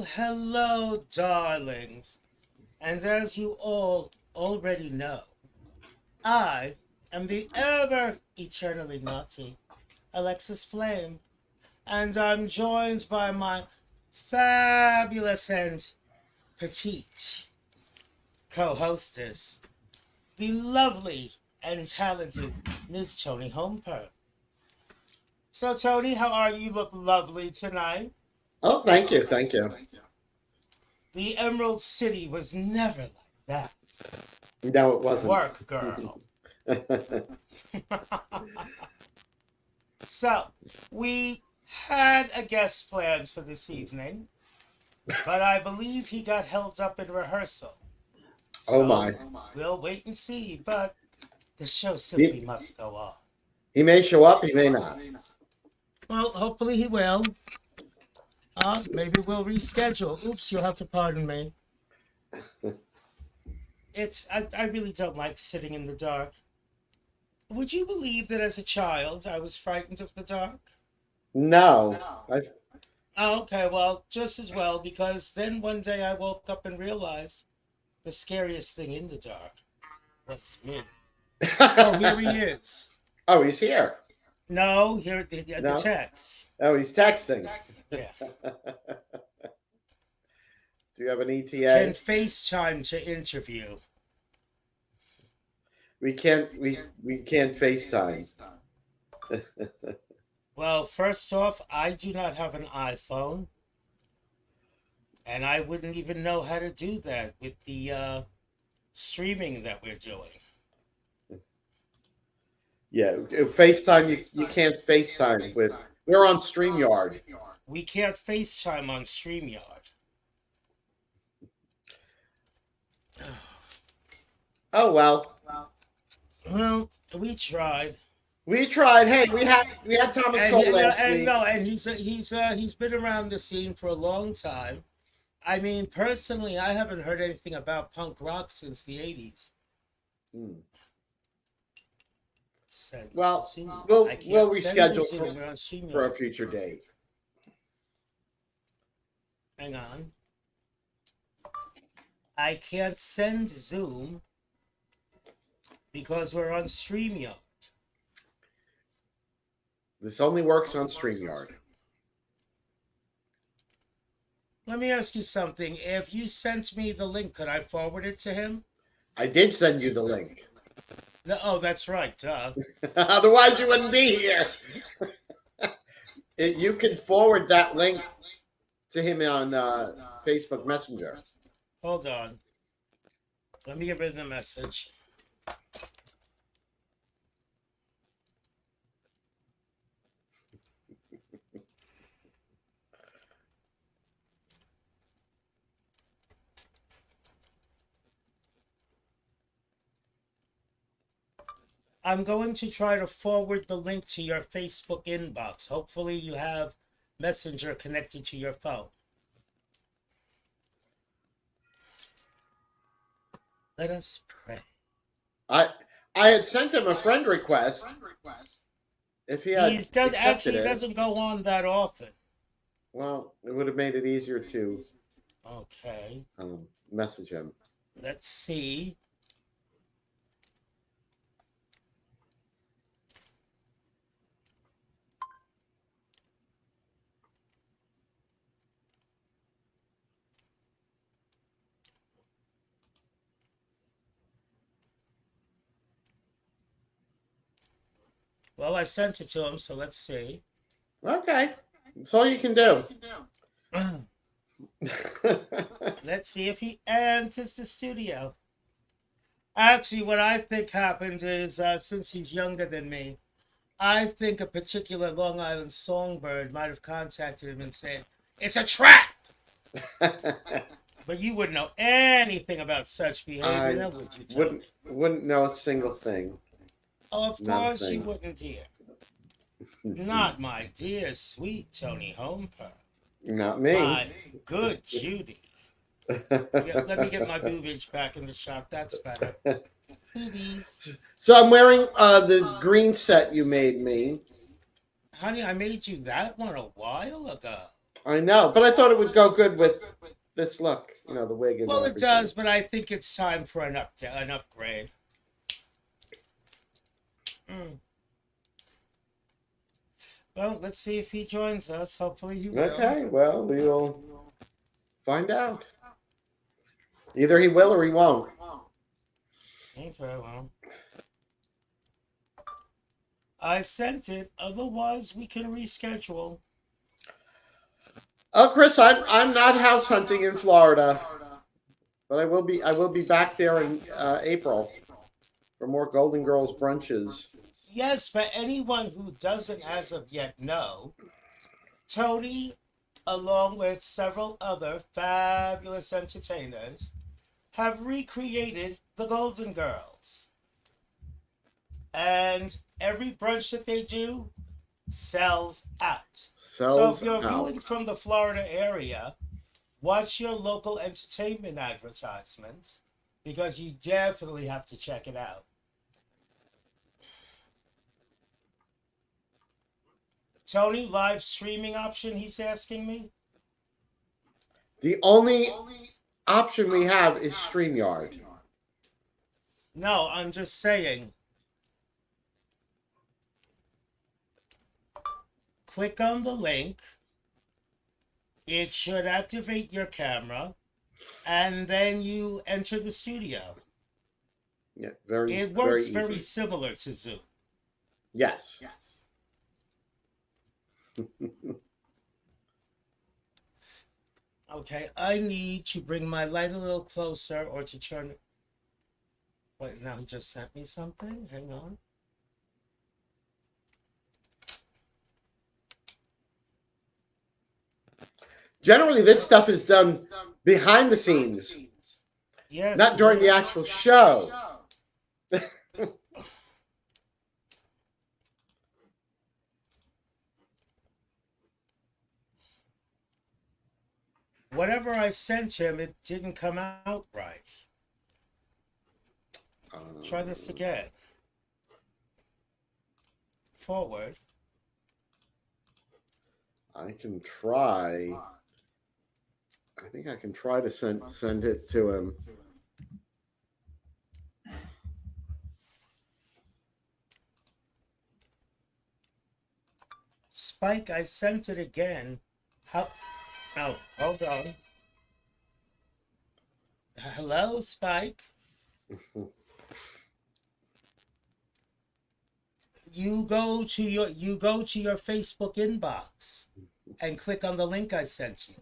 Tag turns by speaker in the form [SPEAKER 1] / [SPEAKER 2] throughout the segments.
[SPEAKER 1] Well, hello, darlings. And as you all already know, I am the ever eternally naughty Alexis Flame, and I'm joined by my fabulous and petite co-hostess, the lovely and talented Miss Toni Homeperm. So, Toni, how are you? You look lovely tonight.
[SPEAKER 2] Oh, thank you, thank you.
[SPEAKER 1] The Emerald City was never like that.
[SPEAKER 2] No, it wasn't.
[SPEAKER 1] Work, girl. So, we had a guest planned for this evening, but I believe he got held up in rehearsal.
[SPEAKER 2] Oh
[SPEAKER 1] So,
[SPEAKER 2] my.
[SPEAKER 1] we'll wait and see, but the show simply
[SPEAKER 2] He,
[SPEAKER 1] must go on.
[SPEAKER 2] he may show up, he may not.
[SPEAKER 1] Well, hopefully he will. Maybe we'll reschedule. Oops, you'll have to pardon me. I really don't like sitting in the dark. Would you believe that as a child I was frightened of the dark?
[SPEAKER 2] No.
[SPEAKER 1] Oh, okay, well, just as well, because then one day I woke up and realized the scariest thing in the dark was me. Oh, here he is.
[SPEAKER 2] Oh, he's here.
[SPEAKER 1] No, here the
[SPEAKER 2] No?
[SPEAKER 1] text.
[SPEAKER 2] Oh, he's texting.
[SPEAKER 1] Yeah.
[SPEAKER 2] Do you have an
[SPEAKER 1] Can
[SPEAKER 2] ETA?
[SPEAKER 1] FaceTime to interview.
[SPEAKER 2] We can't FaceTime.
[SPEAKER 1] Well, first off, I do not have an iPhone, and I wouldn't even know how to do that with the streaming that we're doing.
[SPEAKER 2] Yeah, FaceTime you can't FaceTime with. We're on StreamYard.
[SPEAKER 1] We can't FaceTime on StreamYard.
[SPEAKER 2] Oh well.
[SPEAKER 1] Well, we tried.
[SPEAKER 2] We tried. Hey, we had Thomas
[SPEAKER 1] And
[SPEAKER 2] Cole
[SPEAKER 1] he,
[SPEAKER 2] last
[SPEAKER 1] and
[SPEAKER 2] week.
[SPEAKER 1] no, and he's been around the scene for a long time. I mean, personally, I haven't heard anything about punk rock since the '80s.
[SPEAKER 2] Hmm.
[SPEAKER 1] Send
[SPEAKER 2] Well,
[SPEAKER 1] Zoom.
[SPEAKER 2] we'll
[SPEAKER 1] I
[SPEAKER 2] we'll
[SPEAKER 1] can't send to
[SPEAKER 2] reschedule
[SPEAKER 1] Zoom. We're on
[SPEAKER 2] for
[SPEAKER 1] StreamYard.
[SPEAKER 2] a future date.
[SPEAKER 1] Hang on. I can't send Zoom because we're on StreamYard.
[SPEAKER 2] This only works on StreamYard.
[SPEAKER 1] Let me ask you something. If you sent me the link, could I forward it to him?
[SPEAKER 2] I did send you the link.
[SPEAKER 1] No, oh, that's right.
[SPEAKER 2] Otherwise, you wouldn't be here. You can forward that link to him on Facebook Messenger.
[SPEAKER 1] Hold on. Let me get rid of the message. I'm going to try to forward the link to your Facebook inbox. Hopefully, you have Messenger connected to your phone. Let us pray.
[SPEAKER 2] I I had sent him a friend request. If he had accepted
[SPEAKER 1] Actually, he
[SPEAKER 2] it,
[SPEAKER 1] doesn't go on that often.
[SPEAKER 2] well, it would have made it easier to
[SPEAKER 1] Okay,
[SPEAKER 2] message him.
[SPEAKER 1] let's see. Well, I sent it to him, so let's see.
[SPEAKER 2] Okay, that's all you can do.
[SPEAKER 1] Let's see if he enters the studio. Actually, what I think happened is since he's younger than me, I think a particular Long Island songbird might have contacted him and said, "It's a trap!" But you wouldn't know anything about such behavior,
[SPEAKER 2] I
[SPEAKER 1] now would you,
[SPEAKER 2] wouldn't
[SPEAKER 1] Tony?
[SPEAKER 2] wouldn't know a single thing.
[SPEAKER 1] Oh, of
[SPEAKER 2] Not a
[SPEAKER 1] course you
[SPEAKER 2] thing.
[SPEAKER 1] wouldn't, dear. Not my dear, sweet Toni Homeper.
[SPEAKER 2] Not me.
[SPEAKER 1] My good Judy. Yeah, let me get my boobage back in the shop. That's better. Boobies.
[SPEAKER 2] So I'm wearing the green set you made me.
[SPEAKER 1] Honey, I made you that one a while ago.
[SPEAKER 2] I know, but I thought it would go good with this look. You know, the wig and
[SPEAKER 1] Well, it
[SPEAKER 2] everything.
[SPEAKER 1] does, but I think it's time for an upgrade. Mm. Well, let's see if he joins us. Hopefully, he will.
[SPEAKER 2] Okay, well, we will find out. Either he will or he won't.
[SPEAKER 1] Okay, well. I sent it. Otherwise, we can reschedule.
[SPEAKER 2] Oh, Chris, I'm not house hunting in Florida, but I will be back there in April for more Golden Girls brunches.
[SPEAKER 1] Yes, for anyone who doesn't as of yet know, Toni, along with several other fabulous entertainers, have recreated the Golden Girls. And every brunch that they do sells out. So if
[SPEAKER 2] Sells
[SPEAKER 1] you're
[SPEAKER 2] out.
[SPEAKER 1] viewing from the Florida area, watch your local entertainment advertisements because you definitely have to check it out. Toni, live streaming option, he's asking me?
[SPEAKER 2] The only option we have is StreamYard.
[SPEAKER 1] No, I'm just saying. Click on the link. It should activate your camera, and then you enter the studio.
[SPEAKER 2] Yeah, very.
[SPEAKER 1] It works
[SPEAKER 2] very,
[SPEAKER 1] very
[SPEAKER 2] easy.
[SPEAKER 1] similar to Zoom.
[SPEAKER 2] Yes.
[SPEAKER 1] Okay, I need to bring my light a little closer or to turn it. Wait, now he just sent me something? Hang on.
[SPEAKER 2] Generally, this stuff is done behind the scenes,
[SPEAKER 1] Yes.
[SPEAKER 2] not during the actual show.
[SPEAKER 1] Whatever I sent him, it didn't come out right. Try this again. Forward.
[SPEAKER 2] I can try. I think I can try to send it to him.
[SPEAKER 1] Spike, I sent it again. How? Oh, hold on. Hello, Spike. You go to your Facebook inbox and click on the link I sent you.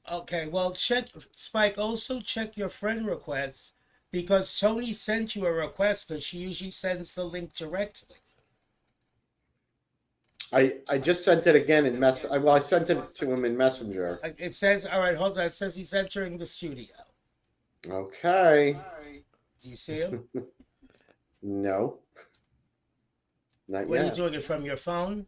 [SPEAKER 1] Okay, well, check, Spike, also check your friend requests because Toni sent you a request because she usually sends the link directly.
[SPEAKER 2] I just sent it again in well, I sent it to him in Messenger.
[SPEAKER 1] It says, all right, hold on. It says he's entering the studio.
[SPEAKER 2] Okay.
[SPEAKER 1] Do you see him?
[SPEAKER 2] No. Not
[SPEAKER 1] What,
[SPEAKER 2] yet.
[SPEAKER 1] are you doing it from your phone?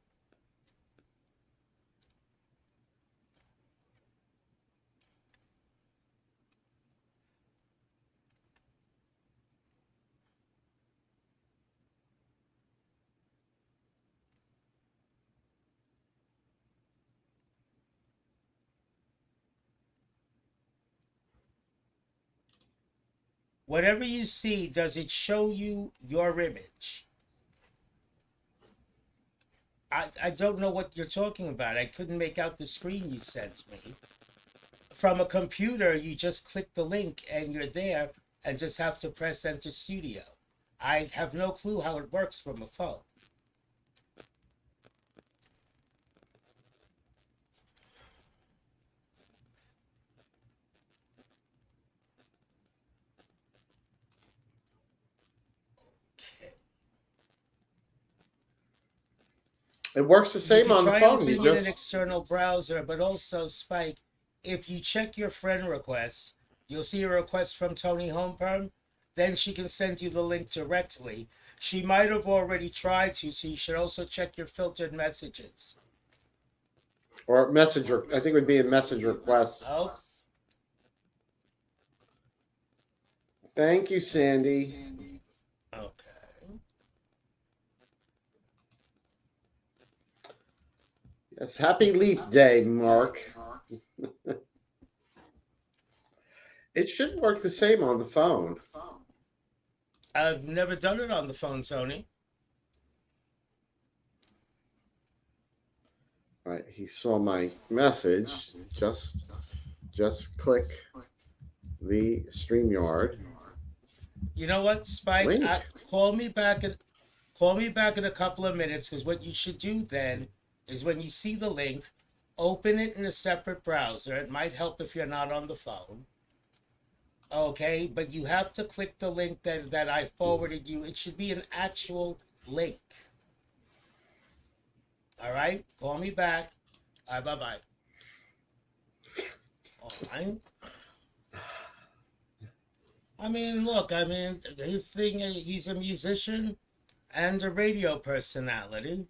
[SPEAKER 1] Whatever you see, does it show you your image? I don't know what you're talking about. I couldn't make out the screen you sent me. From a computer, you just click the link and you're there and just have to press enter studio. I have no clue how it works from a phone. Okay.
[SPEAKER 2] It works the same on the
[SPEAKER 1] Try
[SPEAKER 2] phone. You
[SPEAKER 1] opening in an
[SPEAKER 2] just
[SPEAKER 1] external browser, but also, Spike, if you check your friend requests, you'll see a request from Toni Homeperm. Then she can send you the link directly. She might have already tried to, so you should also check your filtered messages.
[SPEAKER 2] or messenger. I think it would be a message request.
[SPEAKER 1] Oh,
[SPEAKER 2] Thank you, Sandy.
[SPEAKER 1] Okay.
[SPEAKER 2] Yes, happy leap day, Mark. It should work the same on the phone.
[SPEAKER 1] I've never done it on the phone, Tony.
[SPEAKER 2] All right, he saw my message. Just click the StreamYard
[SPEAKER 1] You know what, Spike?
[SPEAKER 2] link.
[SPEAKER 1] Call me back in a couple of minutes, because what you should do then is when you see the link, open it in a separate browser. It might help if you're not on the phone. Okay, but you have to click the link that I forwarded you. It should be an actual link. All right, call me back. All right, bye-bye. All right. I mean, look, his thing, he's a musician and a radio personality.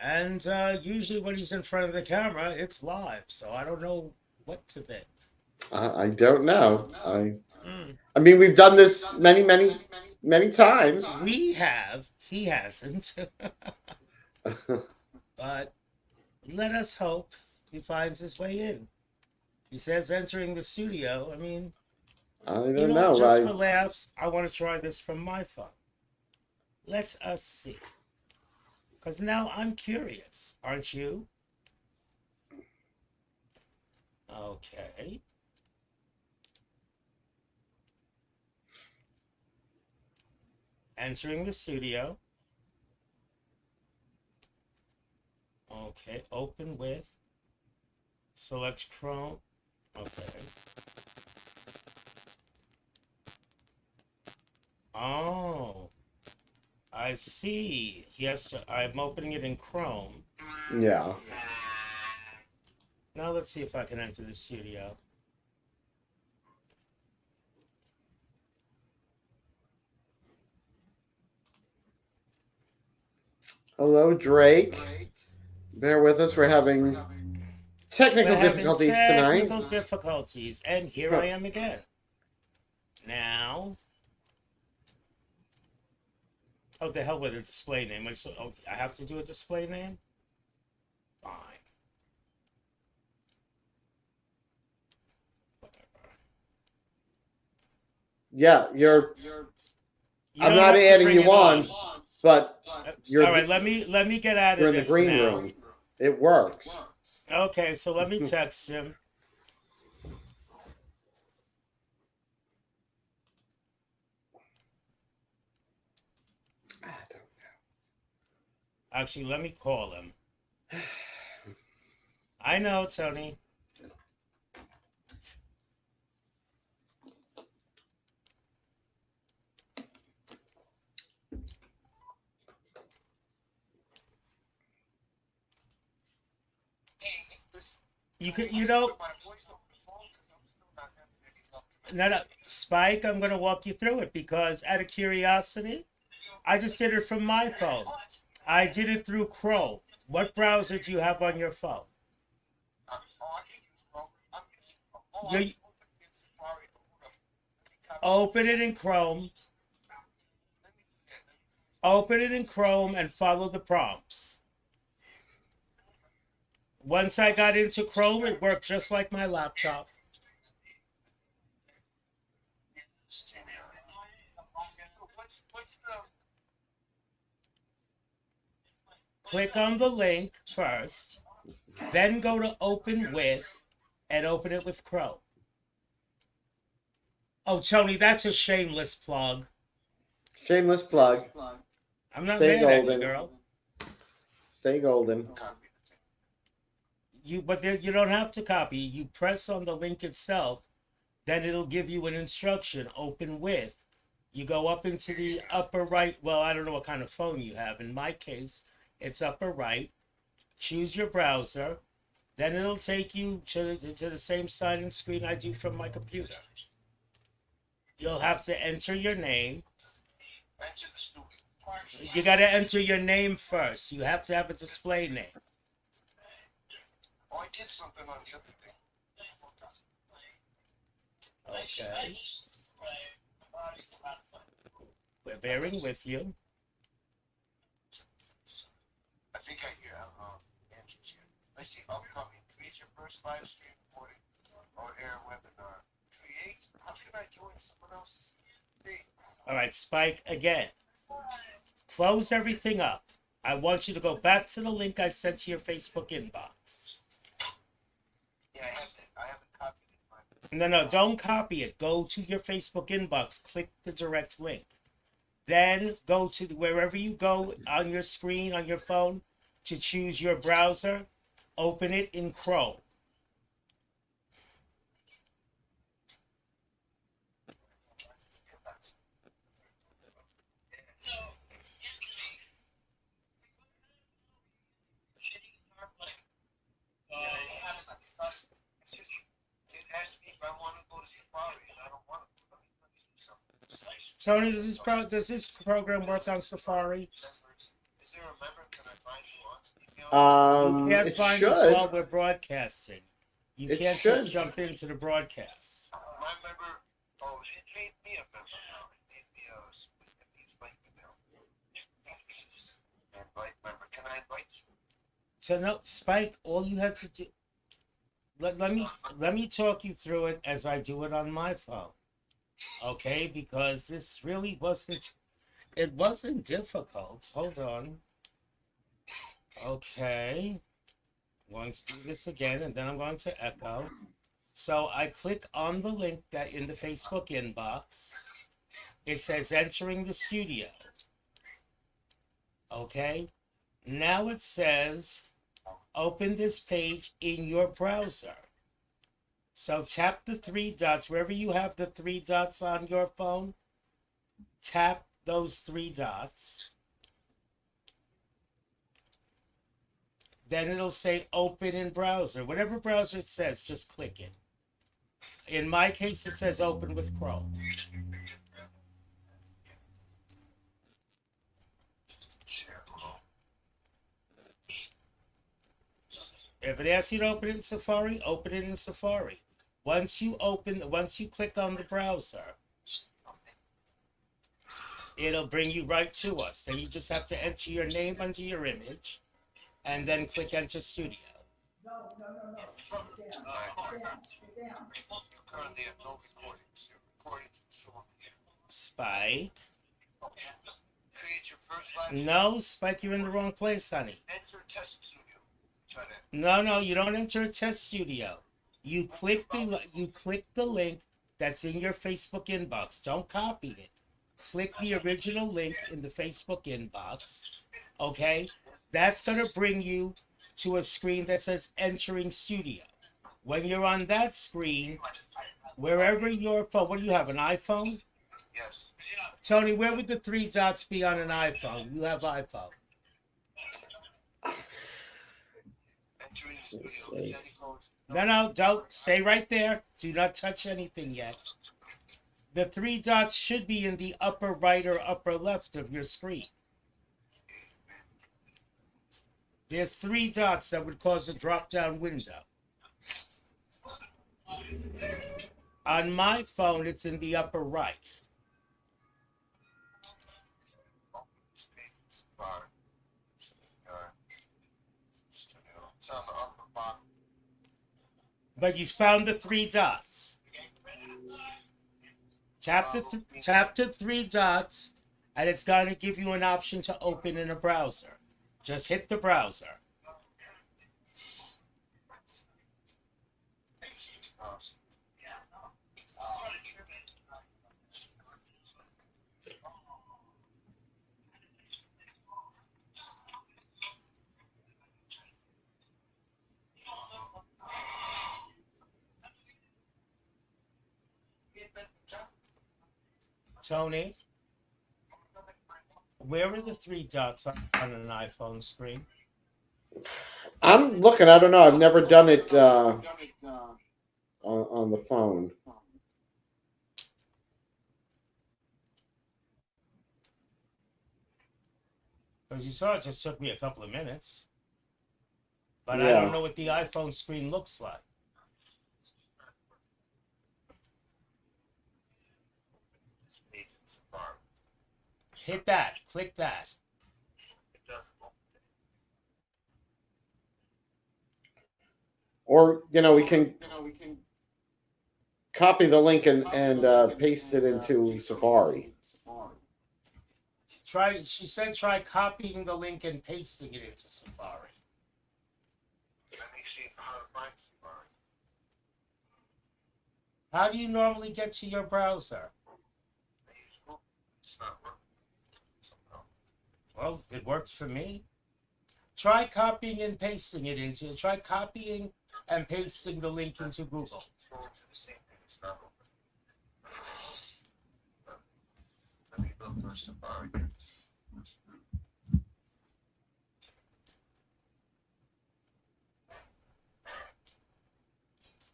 [SPEAKER 1] And usually when he's in front of the camera, it's live. So I don't know what to think.
[SPEAKER 2] I don't know.
[SPEAKER 1] Mm.
[SPEAKER 2] I mean, we've done this many times.
[SPEAKER 1] We have. He hasn't. But let us hope he finds his way in. He says entering the studio. I mean,
[SPEAKER 2] I don't
[SPEAKER 1] you know
[SPEAKER 2] know.
[SPEAKER 1] what? Just for laughs, I want to try this from my phone. Let us see. Because now I'm curious. Aren't you? Okay. Entering the studio. Okay. Open with. Select Chrome. Okay. Oh. I see. Yes, I'm opening it in Chrome.
[SPEAKER 2] Yeah.
[SPEAKER 1] Now let's see if I can enter the studio.
[SPEAKER 2] Hello, Drake. Bear with us. We're having technical difficulties tonight.
[SPEAKER 1] Technical difficulties, and here I am again. Now, oh, the hell with a display name. I have to do a display name? Fine. Whatever.
[SPEAKER 2] Yeah,
[SPEAKER 1] You
[SPEAKER 2] I'm
[SPEAKER 1] don't
[SPEAKER 2] not
[SPEAKER 1] have to
[SPEAKER 2] adding
[SPEAKER 1] bring
[SPEAKER 2] you
[SPEAKER 1] it
[SPEAKER 2] on, but
[SPEAKER 1] All right, let me get out
[SPEAKER 2] you're
[SPEAKER 1] of
[SPEAKER 2] in the
[SPEAKER 1] this
[SPEAKER 2] green
[SPEAKER 1] now.
[SPEAKER 2] room. It works.
[SPEAKER 1] Okay, so let me text him. Actually, let me call him. I know, Tony. You know, no, Spike, I'm going to walk you through it because out of curiosity, I just did it from my phone. I did it through Chrome. What browser do you have on your phone? You open it in Chrome. Open it in Chrome and follow the prompts. Once I got into Chrome, it worked just like my laptop. Click on the link first, then go to open with, and open it with Chrome. Oh, Tony, that's a shameless plug.
[SPEAKER 2] Shameless plug.
[SPEAKER 1] I'm not
[SPEAKER 2] Stay
[SPEAKER 1] mad at
[SPEAKER 2] golden.
[SPEAKER 1] you, girl.
[SPEAKER 2] Stay golden.
[SPEAKER 1] But you don't have to copy. You press on the link itself, then it'll give you an instruction. Open with. You go up into the upper right. Well, I don't know what kind of phone you have. In my case, it's upper right. Choose your browser. Then it'll take you to the same sign-in screen I do from my computer. You'll have to enter your name. You got to enter your name first. You have to have a display name.
[SPEAKER 3] Oh, I did something on the other day.
[SPEAKER 1] Okay. We're bearing with you.
[SPEAKER 3] I think I hear answers here. Let's see, upcoming. Create your first live stream recording or air webinar. Create. How can I join someone else's thing?
[SPEAKER 1] All right, Spike, again. Close everything up. I want you to go back to the link I sent to your Facebook inbox.
[SPEAKER 3] Yeah, I haven't copied it.
[SPEAKER 1] No, don't copy it. Go to your Facebook inbox. Click the direct link. Then go to wherever you go on your screen, on your phone, to choose your browser. Open it in Chrome.
[SPEAKER 3] It asked me if I want to go to Safari, and I don't want to. Let me do something.
[SPEAKER 1] Tony, does this program work on Safari?
[SPEAKER 3] Is there a member? Can I find you on email?
[SPEAKER 1] You can't
[SPEAKER 2] It
[SPEAKER 1] find us
[SPEAKER 2] should.
[SPEAKER 1] while we're broadcasting. You
[SPEAKER 2] It
[SPEAKER 1] can't
[SPEAKER 2] should.
[SPEAKER 1] just jump into the broadcast.
[SPEAKER 3] My member. Oh, it made me a member now. It made me a invite email. Invite member. Can I invite you?
[SPEAKER 1] So no, Spike, all you had to do. Let me talk you through it as I do it on my phone. Okay, because this really wasn't difficult. Hold on. Okay. I'm going to do this again, and then I'm going to echo. So I click on the link that in the Facebook inbox. It says entering the studio. Okay. Now it says open this page in your browser. So tap the three dots, wherever you have the three dots on your phone, tap those three dots. Then it'll say open in browser. Whatever browser it says, just click it. In my case, it says open with Chrome. If it asks you to open it in Safari, open it in Safari. Once you click on the browser, it'll bring you right to us. Then you just have to enter your name under your image and then click enter studio.
[SPEAKER 3] Currently have no recordings. Your recordings are showing here.
[SPEAKER 1] Spike.
[SPEAKER 3] Create your first live.
[SPEAKER 1] No, Spike, you're in the wrong place, honey.
[SPEAKER 3] Enter test studio. Try that.
[SPEAKER 1] No, you don't enter a test studio. You click the link that's in your Facebook inbox. Don't copy it. Click the original link in the Facebook inbox. Okay? That's going to bring you to a screen that says entering studio. When you're on that screen, wherever your phone, what do you have, an iPhone?
[SPEAKER 3] Yes.
[SPEAKER 1] Tony, where would the three dots be on an iPhone? You have iPhone.
[SPEAKER 3] Entering the
[SPEAKER 2] Let's
[SPEAKER 3] studio.
[SPEAKER 2] see.
[SPEAKER 3] Any codes?
[SPEAKER 1] No, don't. Stay right there. Do not touch anything yet. The three dots should be in the upper right or upper left of your screen. There's three dots that would cause a drop-down window. On my phone, it's in the upper right.
[SPEAKER 3] It's on the upper bottom.
[SPEAKER 1] But you found the three dots. Tap the three dots, and it's going to give you an option to open in a browser. Just hit the browser. Tony, where are the three dots on an iPhone screen?
[SPEAKER 2] I'm looking. I don't know. I've never done it on the phone.
[SPEAKER 1] As you saw, it just took me a couple of minutes. But I
[SPEAKER 2] Yeah.
[SPEAKER 1] don't know what the iPhone screen looks like. Hit that. Click that.
[SPEAKER 3] It doesn't open.
[SPEAKER 2] Or we can copy the link and paste it into Safari.
[SPEAKER 1] Try. She said try copying the link and pasting it into Safari.
[SPEAKER 3] Let me see how to find Safari.
[SPEAKER 1] How do you normally get to your browser?
[SPEAKER 3] I use Google. It's not working. Somehow.
[SPEAKER 1] Well, it works for me. Try copying and pasting it into. Try copying and pasting the link into Google.
[SPEAKER 3] It's going to the same thing. It's not open. Let me look for Safari.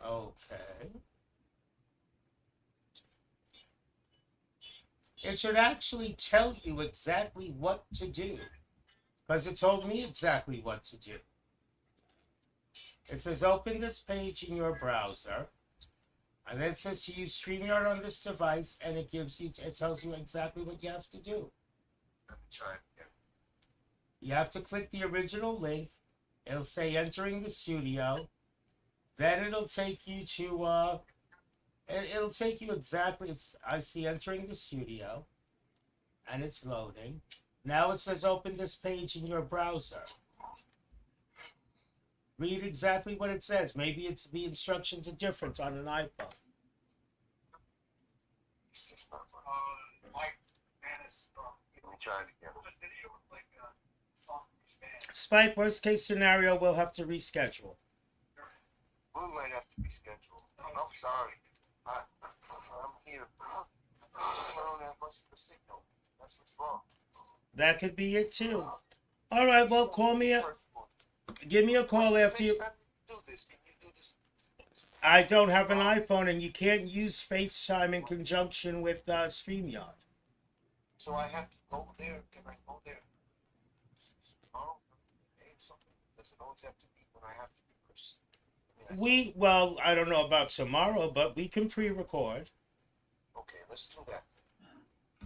[SPEAKER 1] Okay. It should actually tell you exactly what to do. Because it told me exactly what to do. It says open this page in your browser. And then it says to use StreamYard on this device, and it tells you exactly what you have to do.
[SPEAKER 3] Let me try it again.
[SPEAKER 1] You have to click the original link. It'll say entering the studio. Then it'll take you to it'll take you exactly. I see entering the studio, and it's loading. Now it says open this page in your browser. Read exactly what it says. Maybe it's the instructions are different on an iPhone.
[SPEAKER 3] It's just not working. Let me try it again.
[SPEAKER 1] Spike, worst case scenario, we'll have to reschedule.
[SPEAKER 3] We might have to reschedule. I'm sorry. I'm here. I don't have much of a signal. That's what's wrong.
[SPEAKER 1] That could be it too. All right, well, call me. Give me a call after you.
[SPEAKER 3] Do this. Can you do this?
[SPEAKER 1] I don't have an iPhone, and you can't use FaceTime in conjunction with StreamYard.
[SPEAKER 3] So I have to go there. Can I go there? Tomorrow? Something? Does it always have to be when I have to be person?
[SPEAKER 1] Well, I don't know about tomorrow, but we can pre-record.
[SPEAKER 3] Okay, let's do that.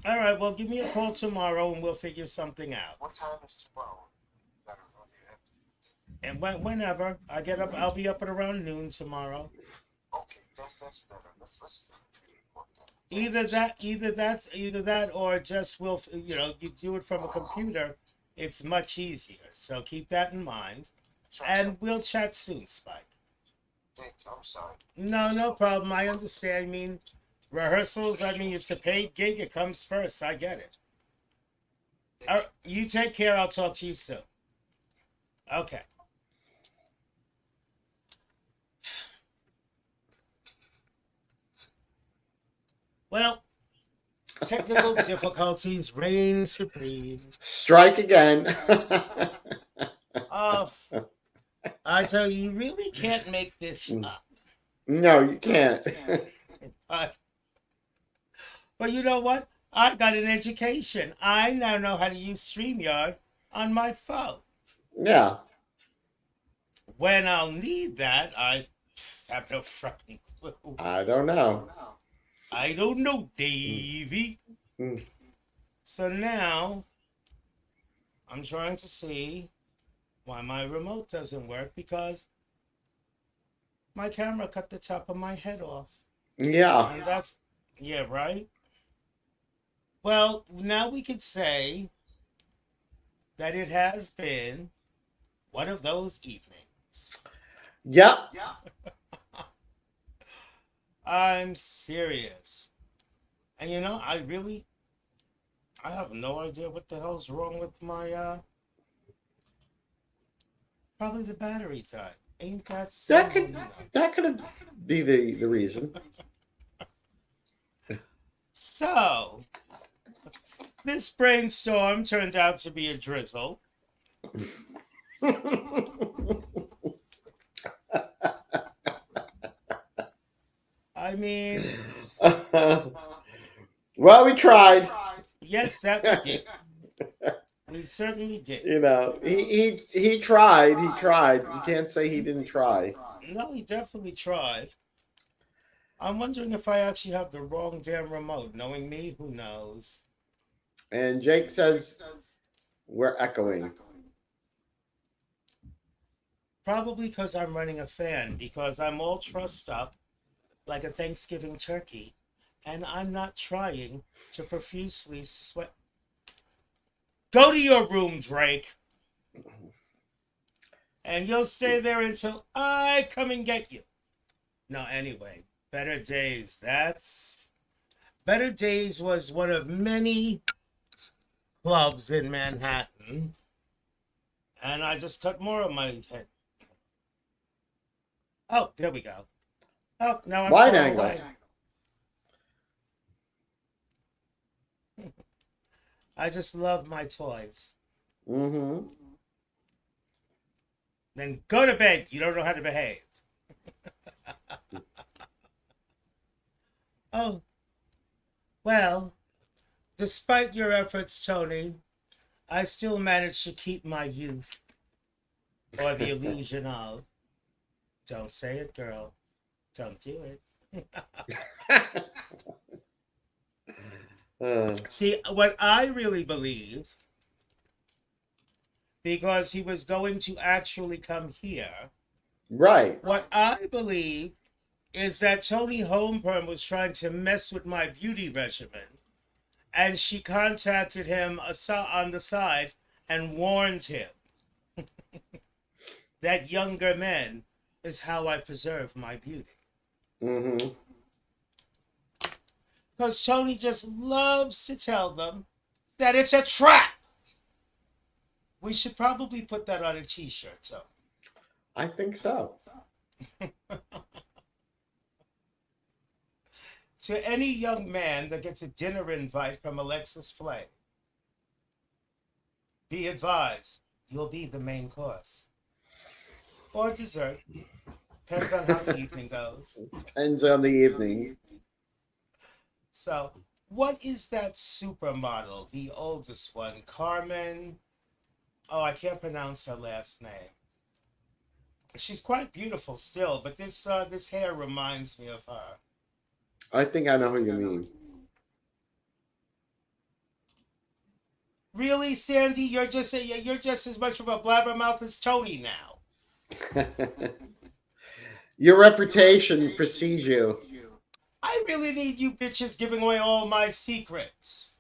[SPEAKER 1] All right, well, give me a call tomorrow, and we'll figure something out.
[SPEAKER 3] What time is tomorrow? I don't know. You have to...
[SPEAKER 1] And whenever I get up, I'll be up at around noon tomorrow.
[SPEAKER 3] Okay, that's better. Let's
[SPEAKER 1] Either that, or just you do it from a computer. It's much easier. So keep that in mind, and we'll chat soon, Spike.
[SPEAKER 3] Thanks. I'm sorry.
[SPEAKER 1] No problem. I understand. I mean, rehearsals. I mean, it's a paid gig. It comes first. I get it. All right, you take care. I'll talk to you soon. Okay. Well, technical difficulties reign supreme.
[SPEAKER 2] Strike again.
[SPEAKER 1] Oh, I tell you, you really can't make this up.
[SPEAKER 2] No, you can't.
[SPEAKER 1] But you know what? I got an education. I now know how to use StreamYard on my phone.
[SPEAKER 2] Yeah.
[SPEAKER 1] When I'll need that, I have no fucking clue.
[SPEAKER 2] I don't know.
[SPEAKER 1] I don't know, Davey.
[SPEAKER 2] Mm.
[SPEAKER 1] So now, I'm trying to see why my remote doesn't work, because my camera cut the top of my head off.
[SPEAKER 2] Yeah.
[SPEAKER 1] And that's, yeah, right? Well, now we could say that it has been one of those evenings.
[SPEAKER 2] Yep.
[SPEAKER 1] I'm serious. And I have no idea what the hell's wrong with my, probably the battery died. Ain't that so?
[SPEAKER 2] That could be the reason.
[SPEAKER 1] So, this brainstorm turned out to be a drizzle. I mean,
[SPEAKER 2] well, we tried.
[SPEAKER 1] yes, that we did. We certainly did.
[SPEAKER 2] He tried. He tried. You can't say he didn't try.
[SPEAKER 1] No, he definitely tried. I'm wondering if I actually have the wrong damn remote. Knowing me, who knows?
[SPEAKER 2] And Jake says we're echoing.
[SPEAKER 1] Probably because I'm running a fan, because I'm all trussed up like a Thanksgiving turkey, and I'm not trying to profusely sweat. Go to your room, Drake, and you'll stay there until I come and get you. No, anyway, Better Days. That's Better Days was one of many clubs in Manhattan, and I just cut more of my head. Oh, there we go. Oh, now I'm
[SPEAKER 2] Wide
[SPEAKER 1] far
[SPEAKER 2] angle.
[SPEAKER 1] away. I just love my toys.
[SPEAKER 2] Mm-hmm.
[SPEAKER 1] Then go to bed. You don't know how to behave. Oh, well, despite your efforts, Tony, I still managed to keep my youth, or the illusion of. Don't say it, girl. Don't do it. See, what I really believe, because he was going to actually come here,
[SPEAKER 2] Right.
[SPEAKER 1] what I believe is that Toni Homeperm was trying to mess with my beauty regimen, and she contacted him on the side and warned him that younger men is how I preserve my beauty.
[SPEAKER 2] Mm-hmm.
[SPEAKER 1] Because Tony just loves to tell them that it's a trap. We should probably put that on a t-shirt, Tony.
[SPEAKER 2] I think so.
[SPEAKER 1] To any young man that gets a dinner invite from Alexis Flay, be advised, you'll be the main course. Or dessert. Depends on how the evening goes.
[SPEAKER 2] Depends on the evening.
[SPEAKER 1] So, what is that supermodel, the oldest one? Carmen? Oh, I can't pronounce her last name. She's quite beautiful still, but this hair reminds me of her.
[SPEAKER 2] I think I know who you mean.
[SPEAKER 1] Really, Sandy? You're just as much of a blabbermouth as Tony now.
[SPEAKER 2] Your reputation precedes you.
[SPEAKER 1] I really need you bitches giving away all my secrets.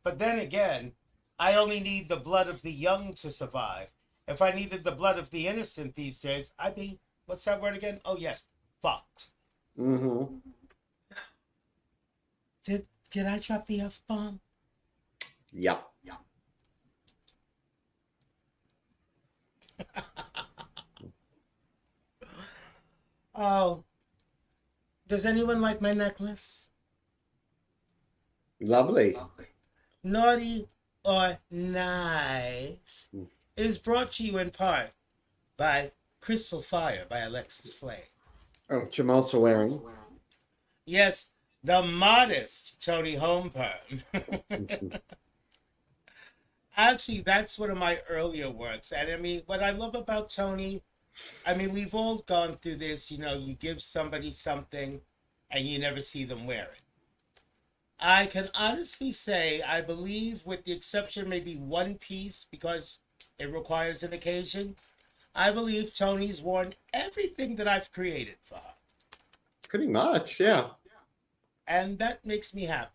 [SPEAKER 1] But then again, I only need the blood of the young to survive. If I needed the blood of the innocent these days, I'd be, what's that word again? Oh, yes, fucked.
[SPEAKER 2] Mm-hmm.
[SPEAKER 1] Did I drop the F-bomb?
[SPEAKER 2] Yep.
[SPEAKER 1] Oh, does anyone like my necklace?
[SPEAKER 2] Lovely.
[SPEAKER 1] Naughty or Nice is brought to you in part by Crystal Fire by Alexis Flay.
[SPEAKER 2] Oh, which I'm also wearing.
[SPEAKER 1] Yes, the modest Toni Homeperm. Actually, that's one of my earlier works. And I mean, what I love about Toni, I mean, we've all gone through this, you give somebody something and you never see them wear it. I can honestly say, I believe, with the exception maybe one piece, because it requires an occasion, I believe Toni's worn everything that I've created for her.
[SPEAKER 2] Pretty much, yeah.
[SPEAKER 1] And that makes me happy.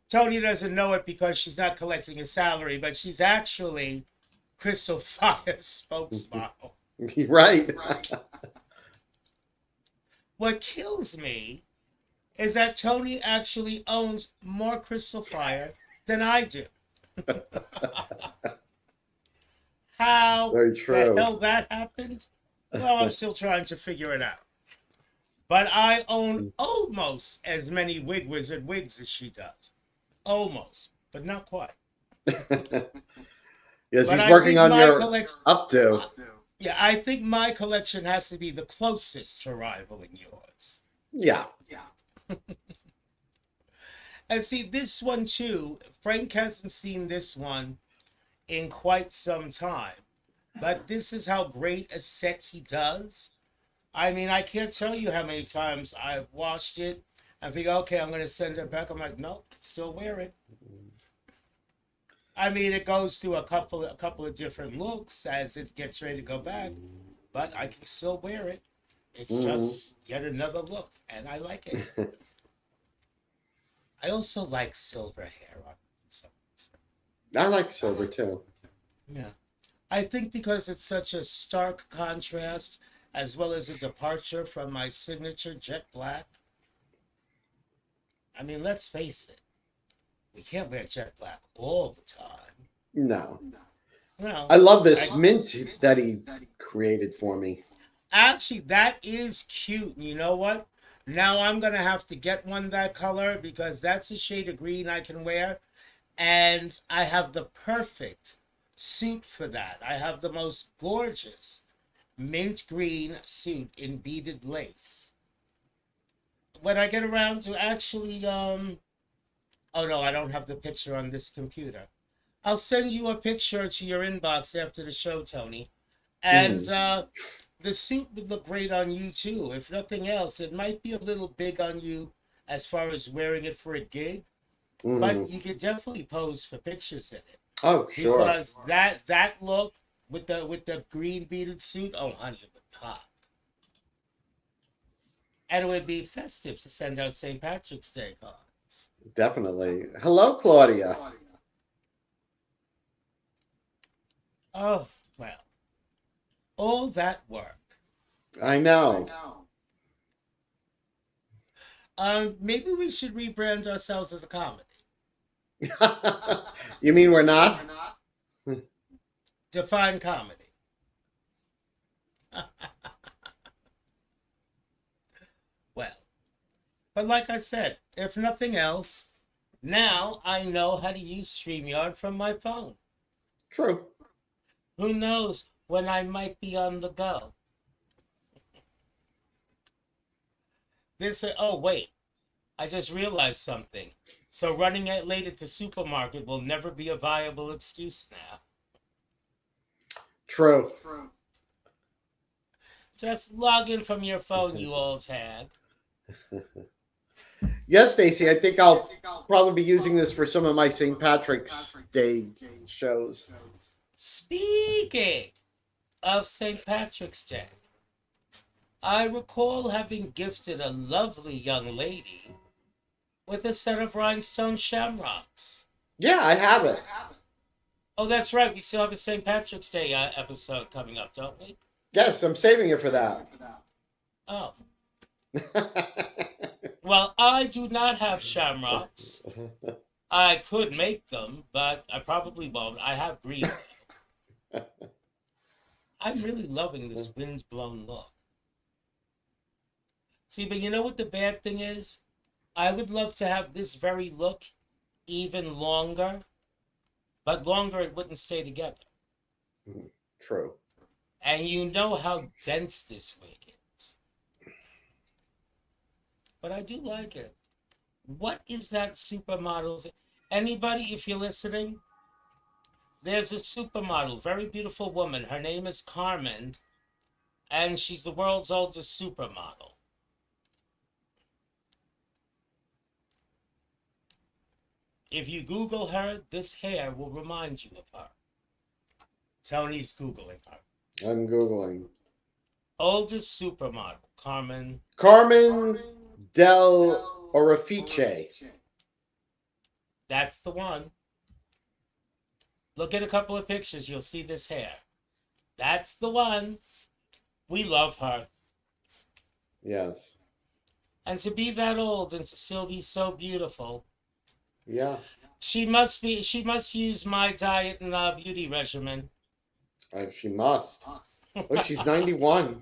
[SPEAKER 1] Toni doesn't know it because she's not collecting a salary, but she's actually Crystal Fire's spokesmodel.
[SPEAKER 2] Right.
[SPEAKER 1] What kills me is that Toni actually owns more Crystal Fire than I do. How
[SPEAKER 2] Very true.
[SPEAKER 1] the hell that happened? Well, I'm still trying to figure it out. But I own almost as many Wig Wizard wigs as she does. Almost, but not quite.
[SPEAKER 2] Yes,
[SPEAKER 1] But
[SPEAKER 2] he's
[SPEAKER 1] I
[SPEAKER 2] working
[SPEAKER 1] think
[SPEAKER 2] on
[SPEAKER 1] my
[SPEAKER 2] your
[SPEAKER 1] collection.
[SPEAKER 2] up to.
[SPEAKER 1] Yeah, I think my collection has to be the closest to rivaling yours.
[SPEAKER 2] Yeah.
[SPEAKER 1] And see, this one too, Frank hasn't seen this one in quite some time. But this is how great a set he does. I mean, I can't tell you how many times I've watched it I think, okay, I'm going to send it back. I'm like, nope, still wear it. I mean, it goes through a couple of different looks as it gets ready to go back, but I can still wear it. It's
[SPEAKER 2] Mhm.
[SPEAKER 1] just yet another look, and I like it. I also like silver hair on some.
[SPEAKER 2] I like silver too.
[SPEAKER 1] Yeah. I think because it's such a stark contrast, as well as a departure from my signature jet black. I mean, let's face it, we can't wear jet black all the time.
[SPEAKER 2] No.
[SPEAKER 1] No.
[SPEAKER 2] I love this
[SPEAKER 1] I,
[SPEAKER 2] mint that he created for me.
[SPEAKER 1] actually, that is cute. You know what? Now I'm going to have to get one that color because that's a shade of green I can wear. And I have the perfect suit for that. I have the most gorgeous mint green suit in beaded lace. When I get around to actually, oh no, I don't have the picture on this computer. I'll send you a picture to your inbox after the show, Tony. And
[SPEAKER 2] Mhm.
[SPEAKER 1] the suit would look great on you too. If nothing else, it might be a little big on you as far as wearing it for a gig, but
[SPEAKER 2] Mhm.
[SPEAKER 1] you could definitely pose for pictures in it
[SPEAKER 2] Oh, sure.
[SPEAKER 1] because that look with the green beaded suit, oh honey, it would pop. And it would be festive to send out St. Patrick's Day cards.
[SPEAKER 2] Definitely. Hello, Claudia.
[SPEAKER 1] Oh well, all that work.
[SPEAKER 2] I know.
[SPEAKER 1] Maybe we should rebrand ourselves as a comedy.
[SPEAKER 2] You mean we're not?
[SPEAKER 1] Define comedy. Well, but like I said, if nothing else, now I know how to use StreamYard from my phone.
[SPEAKER 2] True.
[SPEAKER 1] Who knows when I might be on the go? Oh wait, I just realized something. So running it late at the supermarket will never be a viable excuse now.
[SPEAKER 2] True.
[SPEAKER 1] Just log in from your phone, you old hag.
[SPEAKER 2] Yes, Stacy, I think I'll probably be using this for some of my St. Patrick's Day shows.
[SPEAKER 1] Speaking of St. Patrick's Day, I recall having gifted a lovely young lady with a set of rhinestone shamrocks.
[SPEAKER 2] Yeah, I have it.
[SPEAKER 1] Oh, that's right. We still have a St. Patrick's Day episode coming up, don't we?
[SPEAKER 2] Yes, I'm saving it for that.
[SPEAKER 1] Oh. Well, I do not have shamrocks. I could make them, but I probably won't. I have green, though. I'm really loving this wind-blown look. See, but you know what the bad thing is? I would love to have this very look even longer, but longer it wouldn't stay together.
[SPEAKER 2] True.
[SPEAKER 1] And you know how dense this wig is. But I do like it. What is that supermodel? Anybody, if you're listening, there's a supermodel, very beautiful woman. Her name is Carmen, and she's the world's oldest supermodel. If you Google her, this hair will remind you of her. Tony's Googling her.
[SPEAKER 2] I'm Googling.
[SPEAKER 1] Oldest supermodel, Carmen.
[SPEAKER 2] Carmen Del Orifice.
[SPEAKER 1] That's the one. Look at a couple of pictures, you'll see this hair. That's the one. We love her.
[SPEAKER 2] Yes.
[SPEAKER 1] And to be that old and to still be so beautiful.
[SPEAKER 2] Yeah.
[SPEAKER 1] She must use my diet and beauty regimen.
[SPEAKER 2] She must. Oh, she's 91.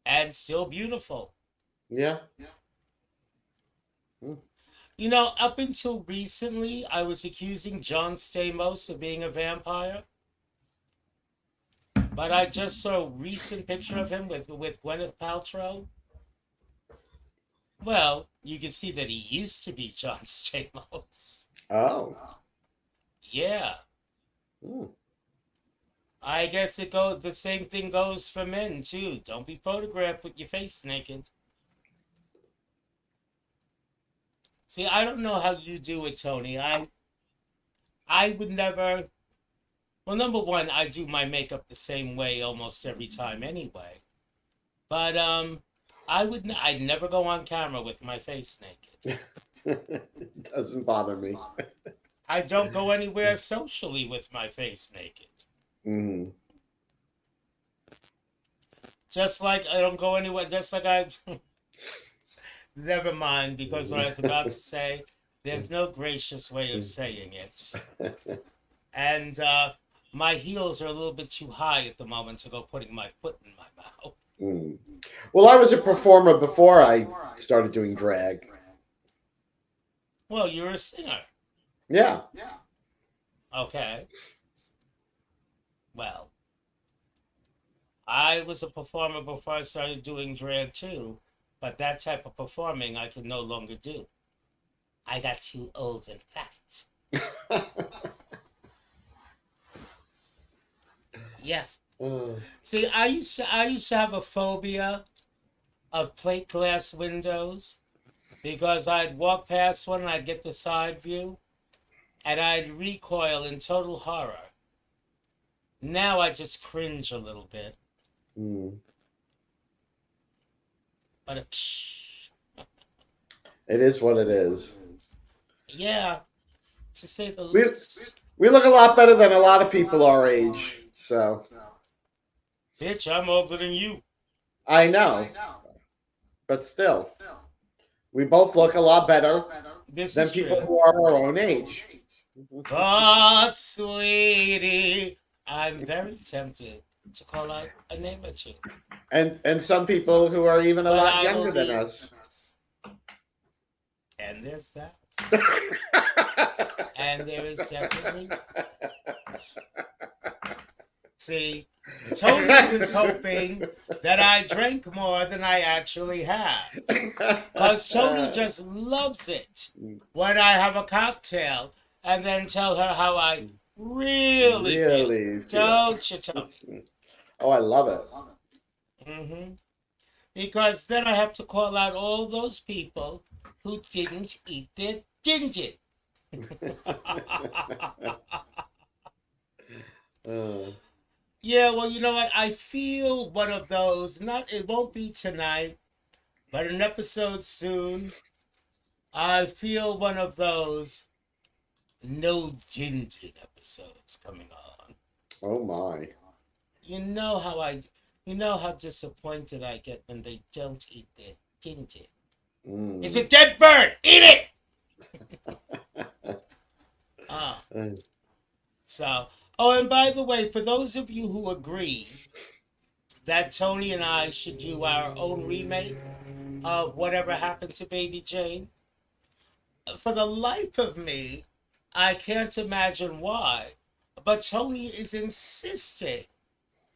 [SPEAKER 1] And still beautiful.
[SPEAKER 2] Yeah.
[SPEAKER 1] You know, up until recently, I was accusing John Stamos of being a vampire. But I just saw a recent picture of him with Gwyneth Paltrow. Well, you can see that he used to be John Stamos.
[SPEAKER 2] Oh.
[SPEAKER 1] Yeah.
[SPEAKER 2] Hmm.
[SPEAKER 1] I guess the same thing goes for men too. Don't be photographed with your face naked. See, I don't know how you do it, Tony. I would never. Well, number one, I do my makeup the same way almost every time anyway. But I'd never go on camera with my face naked.
[SPEAKER 2] It doesn't bother me.
[SPEAKER 1] I don't go anywhere socially with my face naked.
[SPEAKER 2] Mm.
[SPEAKER 1] Just like I don't go anywhere. Just like I. Never mind, because what I was about to say, there's no gracious way of saying it. And my heels are a little bit too high at the moment to go putting my foot in my mouth.
[SPEAKER 2] Mm. Well, I was a performer before I started doing drag.
[SPEAKER 1] Well, you're a singer.
[SPEAKER 2] Yeah.
[SPEAKER 1] Okay. Well, I was a performer before I started doing drag too, but that type of performing I can no longer do. I got too old and fat. Yeah. See, I used to have a phobia of plate glass windows because I'd walk past one and I'd get the side view and I'd recoil in total horror. Now I just cringe a little bit.
[SPEAKER 2] Mm.
[SPEAKER 1] But
[SPEAKER 2] It is what it is.
[SPEAKER 1] yeah, to say the
[SPEAKER 2] We
[SPEAKER 1] least.
[SPEAKER 2] we look a lot better than a lot of people our age. So
[SPEAKER 1] Bitch, I'm older than you.
[SPEAKER 2] I know, but still, we both look a lot better
[SPEAKER 1] This
[SPEAKER 2] than
[SPEAKER 1] is
[SPEAKER 2] people
[SPEAKER 1] true.
[SPEAKER 2] who are our own age.
[SPEAKER 1] But, sweetie, I'm very tempted to call out a name or two.
[SPEAKER 2] And some people who are even a
[SPEAKER 1] But
[SPEAKER 2] lot
[SPEAKER 1] I
[SPEAKER 2] younger than
[SPEAKER 1] believe-
[SPEAKER 2] us.
[SPEAKER 1] And there's that. And there is definitely. See, Tony was hoping that I drank more than I actually have. Because Tony just loves it when I have a cocktail and then tell her how I really feel. Don't you, Tony?
[SPEAKER 2] Oh, I love it.
[SPEAKER 1] Mm-hmm. Because then I have to call out all those people who didn't eat their ginger. Yeah, well, you know what? I feel one of those. It won't be tonight, but an episode soon. I feel one of those no ginger episodes coming on.
[SPEAKER 2] Oh my.
[SPEAKER 1] You know how disappointed I get when they don't eat their ginger.
[SPEAKER 2] Mm.
[SPEAKER 1] It's a dead bird. Eat it. So, oh, and by the way, for those of you who agree that Tony and I should do our own remake of Whatever Happened to Baby Jane, for the life of me, I can't imagine why, but Tony is insisting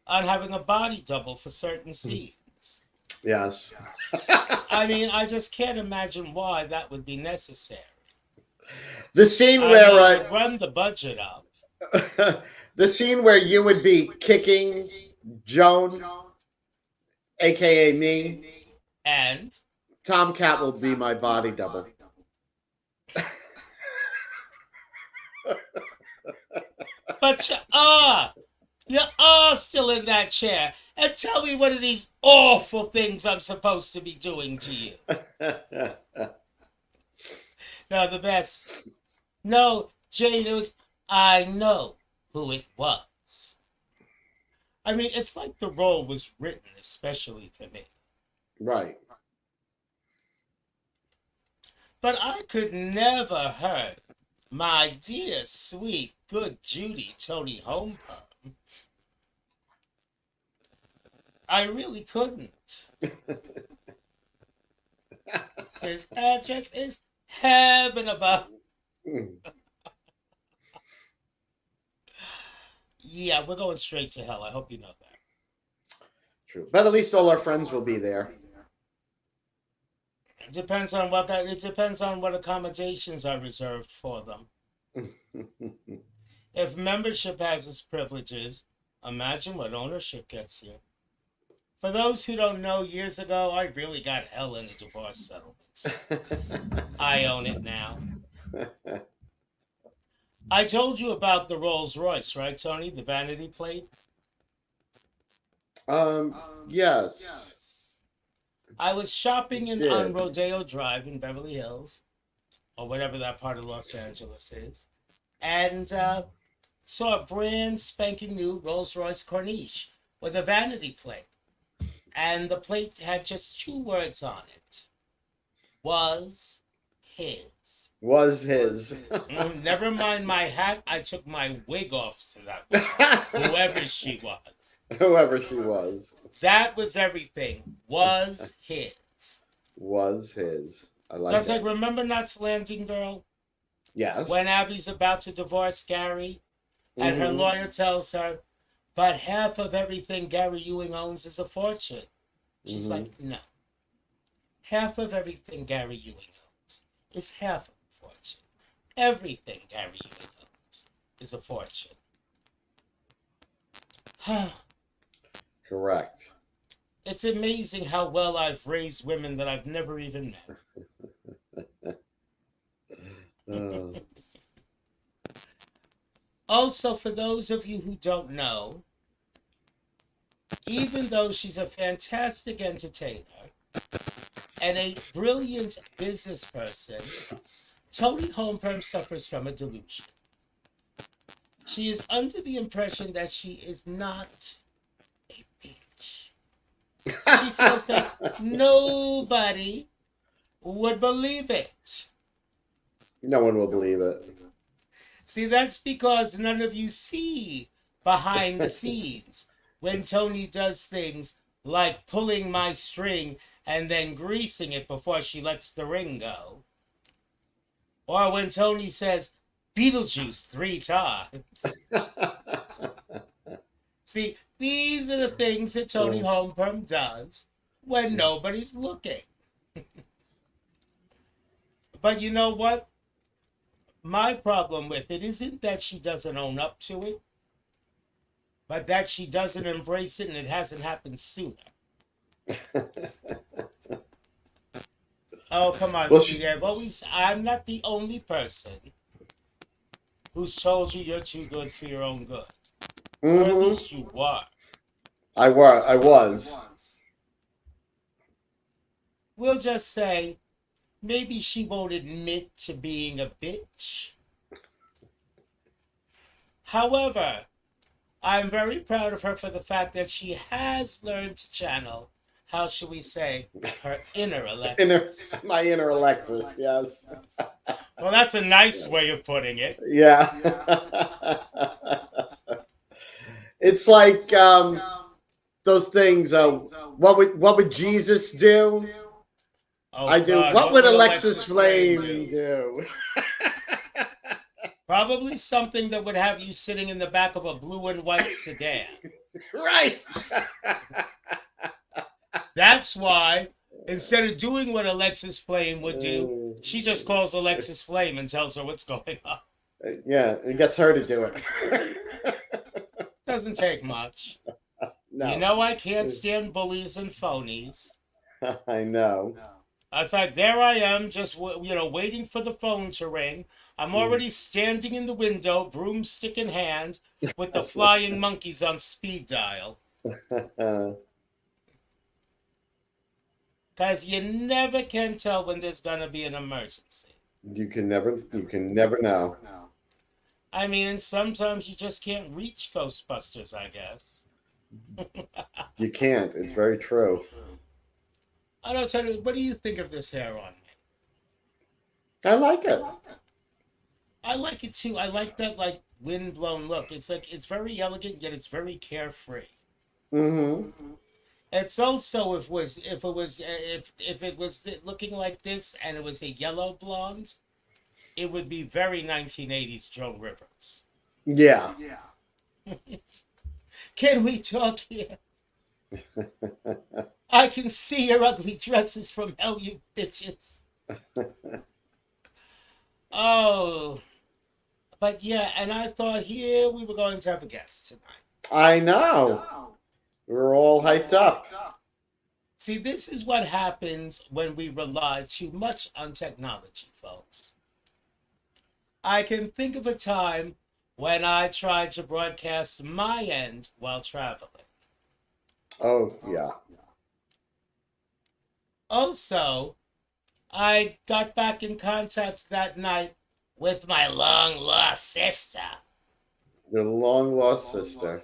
[SPEAKER 1] on having a body double for certain scenes.
[SPEAKER 2] Yes.
[SPEAKER 1] I mean, I just can't imagine why that would be necessary.
[SPEAKER 2] The scene
[SPEAKER 1] I
[SPEAKER 2] where
[SPEAKER 1] mean, to run the budget up.
[SPEAKER 2] the scene where you would be kicking Joan, aka me,
[SPEAKER 1] And
[SPEAKER 2] Tomcat will be my body double.
[SPEAKER 1] but you are still in that chair, and tell me one of these awful things I'm supposed to be doing to you. No, the best. No, Jane, I know who it was. I mean, it's like the role was written especially for me.
[SPEAKER 2] Right.
[SPEAKER 1] But I could never hurt my dear, sweet, good Judy Toni Homeperm. I really couldn't. His address is heaven above. Yeah, we're going straight to hell. I hope you know that.
[SPEAKER 2] True. But at least all our friends will be there.
[SPEAKER 1] It depends on what accommodations are reserved for them. If membership has its privileges, imagine what ownership gets you. For those who don't know, years ago, I really got hell in a divorce settlement. I own it now. I told you about the Rolls Royce, right, Tony? The vanity plate.
[SPEAKER 2] Yes,
[SPEAKER 1] I was shopping on
[SPEAKER 2] did.
[SPEAKER 1] Rodeo Drive in Beverly Hills, or whatever that part of Los Angeles is, and saw a brand spanking new Rolls Royce Corniche with a vanity plate. And the plate had just two words on it: was his.
[SPEAKER 2] Was his.
[SPEAKER 1] Never mind my hat, I took my wig off to that woman, whoever she was.
[SPEAKER 2] Whoever she was.
[SPEAKER 1] That was everything. Was his.
[SPEAKER 2] Was his. I like
[SPEAKER 1] Because
[SPEAKER 2] it.
[SPEAKER 1] remember Knots Landing Girl?
[SPEAKER 2] Yes.
[SPEAKER 1] When Abby's about to divorce Gary, and her
[SPEAKER 2] Mhm.
[SPEAKER 1] lawyer tells her, but half of everything Gary Ewing owns is a fortune. She's
[SPEAKER 2] Mhm.
[SPEAKER 1] like, no. Half of everything Gary Ewing owns is half of a fortune. Everything Gary Ewing owns is a fortune.
[SPEAKER 2] Correct.
[SPEAKER 1] It's amazing how well I've raised women that I've never even met.
[SPEAKER 2] Uh,
[SPEAKER 1] Also, for those of you who don't know, even though she's a fantastic entertainer and a brilliant business person, Toni Homeperm suffers from a delusion. She is under the impression that she is not a bitch. She feels that nobody would believe it.
[SPEAKER 2] no one will believe it.
[SPEAKER 1] See, that's because none of you see behind the scenes when Toni does things like pulling my string and then greasing it before she lets the ring go. Or when Toni says Beetlejuice 3 times. See, these are the things that Toni Homeperm does when nobody's looking. But you know what? My problem with it isn't that she doesn't own up to it, but that she doesn't embrace it and it hasn't happened sooner. Oh, come on,
[SPEAKER 2] Well,
[SPEAKER 1] sweetie. I'm not the only person who's told you you're too good for your own good. Or at
[SPEAKER 2] Mhm.
[SPEAKER 1] least you were.
[SPEAKER 2] I was.
[SPEAKER 1] We'll just say maybe she won't admit to being a bitch. However, I'm very proud of her for the fact that she has learned to channel, how shall we say, her inner Alexis.
[SPEAKER 2] My inner Alexis. Yes.
[SPEAKER 1] Well, that's a nice way of putting it.
[SPEAKER 2] Yeah. It's like those things. What would Jesus do?
[SPEAKER 1] Oh,
[SPEAKER 2] I do.
[SPEAKER 1] God,
[SPEAKER 2] What would Alexis
[SPEAKER 1] Alexis
[SPEAKER 2] Flame
[SPEAKER 1] do?
[SPEAKER 2] do?
[SPEAKER 1] Probably something that would have you sitting in the back of a blue and white sedan.
[SPEAKER 2] Right.
[SPEAKER 1] That's why, instead of doing what Alexis Flame would do, she just calls Alexis Flame and tells her what's going on.
[SPEAKER 2] Yeah, it gets her to do it.
[SPEAKER 1] Doesn't take much.
[SPEAKER 2] No.
[SPEAKER 1] You know I can't stand bullies and phonies.
[SPEAKER 2] I know.
[SPEAKER 1] It's like, there I am, just waiting for the phone to ring. I'm already standing in the window, broomstick in hand, with the flying monkeys on speed dial. Because you never can tell when there's going to be an emergency.
[SPEAKER 2] You can never know.
[SPEAKER 1] I mean, and sometimes you just can't reach Ghostbusters, I guess.
[SPEAKER 2] You can't. It's very true.
[SPEAKER 1] I don't tell you, what do you think of this hair on me?
[SPEAKER 2] I like it.
[SPEAKER 1] I like it too. I like that like wind-blown look. It's like it's very elegant, yet it's very carefree.
[SPEAKER 2] Mm-hmm.
[SPEAKER 1] It's also if it was looking like this and it was a yellow blonde, it would be very 1980s Joan Rivers.
[SPEAKER 2] Yeah.
[SPEAKER 1] Can we talk here? I can see your ugly dresses from hell, you bitches. Oh, but yeah, and I thought here we were going to have a guest tonight.
[SPEAKER 2] I know. We're all hyped up.
[SPEAKER 1] See, this is what happens when we rely too much on technology, folks. I can think of a time when I tried to broadcast my end while traveling.
[SPEAKER 2] Oh, yeah.
[SPEAKER 1] Also, I got back in contact that night with my long lost sister.
[SPEAKER 2] The long lost sister.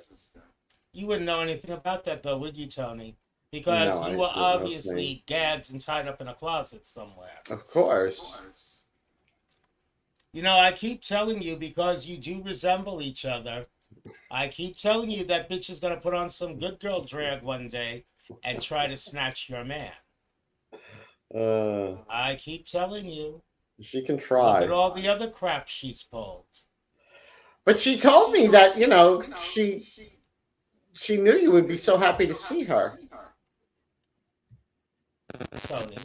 [SPEAKER 1] You wouldn't know anything about that, though, would you, Tony?
[SPEAKER 2] No,
[SPEAKER 1] Because
[SPEAKER 2] I
[SPEAKER 1] you were
[SPEAKER 2] did not think.
[SPEAKER 1] obviously gagged and tied up in a closet somewhere.
[SPEAKER 2] Of course.
[SPEAKER 1] You know, I keep telling you because you do resemble each other. I keep telling you that bitch is going to put on some good girl drag one day and try to snatch your man.
[SPEAKER 2] Uh,
[SPEAKER 1] I keep telling you.
[SPEAKER 2] she can
[SPEAKER 1] Look
[SPEAKER 2] try.
[SPEAKER 1] at all the other crap she's pulled.
[SPEAKER 2] But she told me that, she knew you would be so happy to see her.
[SPEAKER 1] Tony,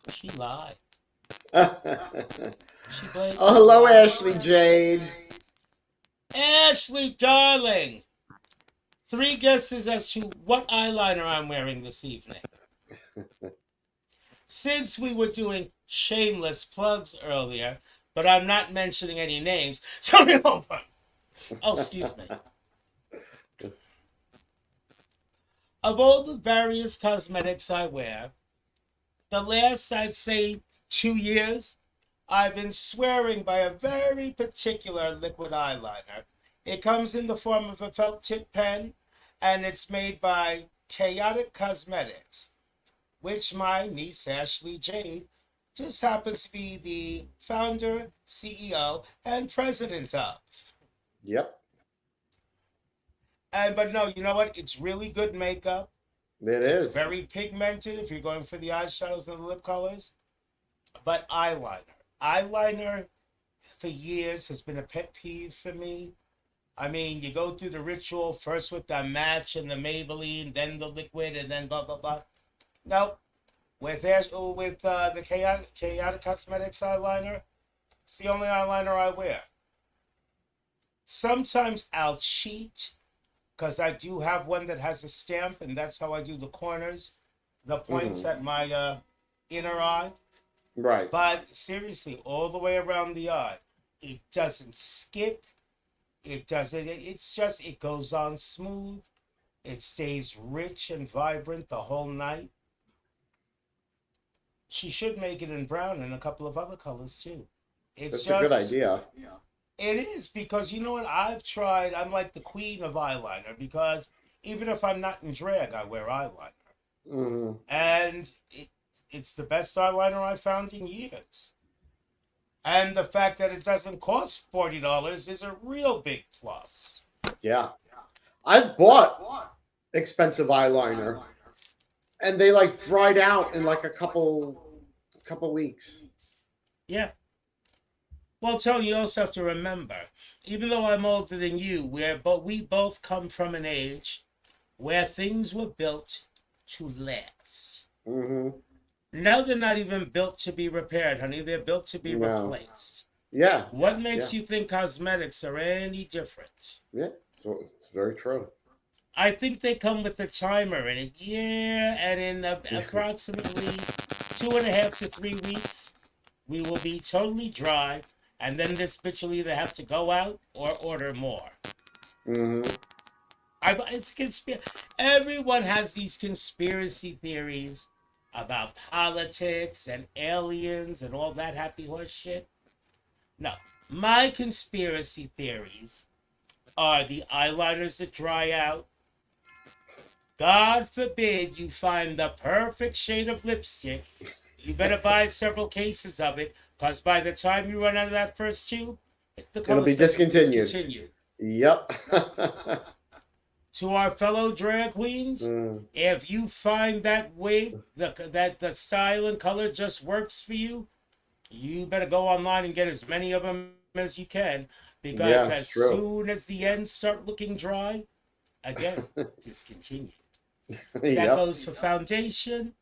[SPEAKER 1] she lied.
[SPEAKER 2] Oh,
[SPEAKER 1] She blatantly
[SPEAKER 2] hello,
[SPEAKER 1] lied.
[SPEAKER 2] Ashley Jade.
[SPEAKER 1] Ashley, darling. 3 guesses as to what eyeliner I'm wearing this evening. Since we were doing shameless plugs earlier, but I'm not mentioning any names, Tony Homeperm. Oh, excuse me. Of all the various cosmetics I wear, the last, I'd say, 2 years, I've been swearing by a very particular liquid eyeliner. It comes in the form of a felt tip pen, and it's made by Chaotic Cosmetics, which my niece Ashley Jade just happens to be the founder, CEO, and president of.
[SPEAKER 2] Yep,
[SPEAKER 1] But no, you know what? It's really good makeup.
[SPEAKER 2] it
[SPEAKER 1] It's
[SPEAKER 2] is.
[SPEAKER 1] very pigmented if you're going for the eyeshadows and the lip colors. But eyeliner for years has been a pet peeve for me. I mean, you go through the ritual first with the match and the Maybelline, then the liquid, and then blah blah blah. Nope. With the Chaotic Cosmetics eyeliner, it's the only eyeliner I wear. Sometimes I'll cheat because I do have one that has a stamp, and that's how I do the corners, the points at my inner eye.
[SPEAKER 2] Right.
[SPEAKER 1] But seriously, all the way around the eye, it doesn't skip. It doesn't. It's just it goes on smooth. It stays rich and vibrant the whole night. She should make it in brown and a couple of other colors too. It's
[SPEAKER 2] That's a good
[SPEAKER 1] just
[SPEAKER 2] idea.
[SPEAKER 1] it is because you know what I've tried. I'm like the queen of eyeliner because even if I'm not in drag, I wear eyeliner,
[SPEAKER 2] Hmm.
[SPEAKER 1] and it's the best eyeliner I've found in years. And the fact that it doesn't cost $40 is a real big plus.
[SPEAKER 2] Yeah. I've bought expensive eyeliner, and they like dried out in like a couple weeks.
[SPEAKER 1] Yeah. Well, Tony, you also have to remember, even though I'm older than you, we both come from an age where things were built to last.
[SPEAKER 2] Hmm.
[SPEAKER 1] Now they're not even built to be repaired, honey. They're built to be
[SPEAKER 2] No.
[SPEAKER 1] replaced.
[SPEAKER 2] Yeah.
[SPEAKER 1] What makes you think cosmetics are any different?
[SPEAKER 2] Yeah. So it's very true.
[SPEAKER 1] I think they come with a timer in it. Yeah, and in approximately 2.5 to 3 weeks, we will be totally dry, and then this bitch will either have to go out or order more.
[SPEAKER 2] Hmm.
[SPEAKER 1] It's Everyone has these conspiracy theories about politics and aliens and all that happy horse shit. No, my conspiracy theories are the eyeliners that dry out. God forbid you find the perfect shade of lipstick. You better buy several cases of it, because by the time you run out of that first tube, the
[SPEAKER 2] It'll be
[SPEAKER 1] color's gonna
[SPEAKER 2] discontinued. Yep.
[SPEAKER 1] To our fellow drag queens,
[SPEAKER 2] Mm.
[SPEAKER 1] if you find that wig, that the style and color just works for you, you better go online and get as many of them as you can, because
[SPEAKER 2] Yeah,
[SPEAKER 1] as
[SPEAKER 2] it's true.
[SPEAKER 1] soon as the ends start looking dry, again, discontinued. That
[SPEAKER 2] Yep.
[SPEAKER 1] goes for foundation,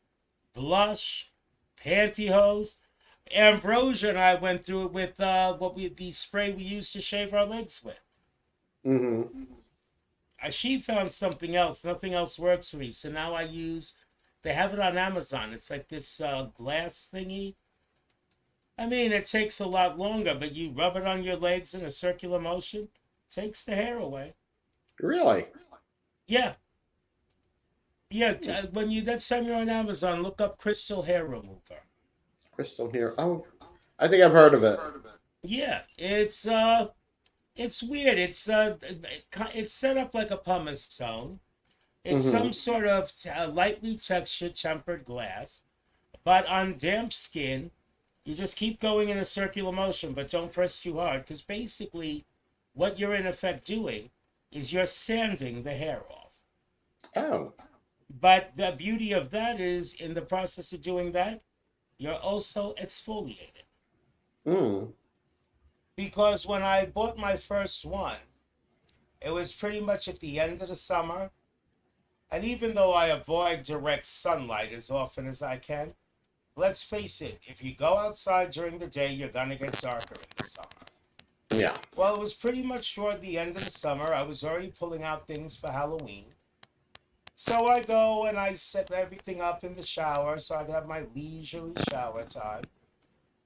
[SPEAKER 1] blush, pantyhose. Ambrosia and I went through it with the spray we used to shave our legs with.
[SPEAKER 2] Hmm.
[SPEAKER 1] she found something else. Nothing else works for me. So now I use. They have it on Amazon. It's like this glass thingy. I mean, it takes a lot longer, but you rub it on your legs in a circular motion, takes the hair away.
[SPEAKER 2] Really?
[SPEAKER 1] Yeah, yeah. When you next time you're on Amazon, look up crystal hair remover.
[SPEAKER 2] Crystal here. Oh, I think I've heard of it.
[SPEAKER 1] Yeah, it's weird. It's set up like a pumice stone. It's
[SPEAKER 2] Hmm.
[SPEAKER 1] some sort of lightly textured tempered glass, but on damp skin, you just keep going in a circular motion, but don't press too hard, because basically, what you're in effect doing is you're sanding the hair off.
[SPEAKER 2] Oh.
[SPEAKER 1] But the beauty of that is, in the process of doing that, you're also exfoliating.
[SPEAKER 2] Mm.
[SPEAKER 1] Because when I bought my first one, it was pretty much at the end of the summer. And even though I avoid direct sunlight as often as I can, let's face it, if you go outside during the day, you're going to get darker in the summer.
[SPEAKER 2] Yeah.
[SPEAKER 1] Well, it was pretty much toward the end of the summer. I was already pulling out things for Halloween. So I go and I set everything up in the shower so I can have my leisurely shower time.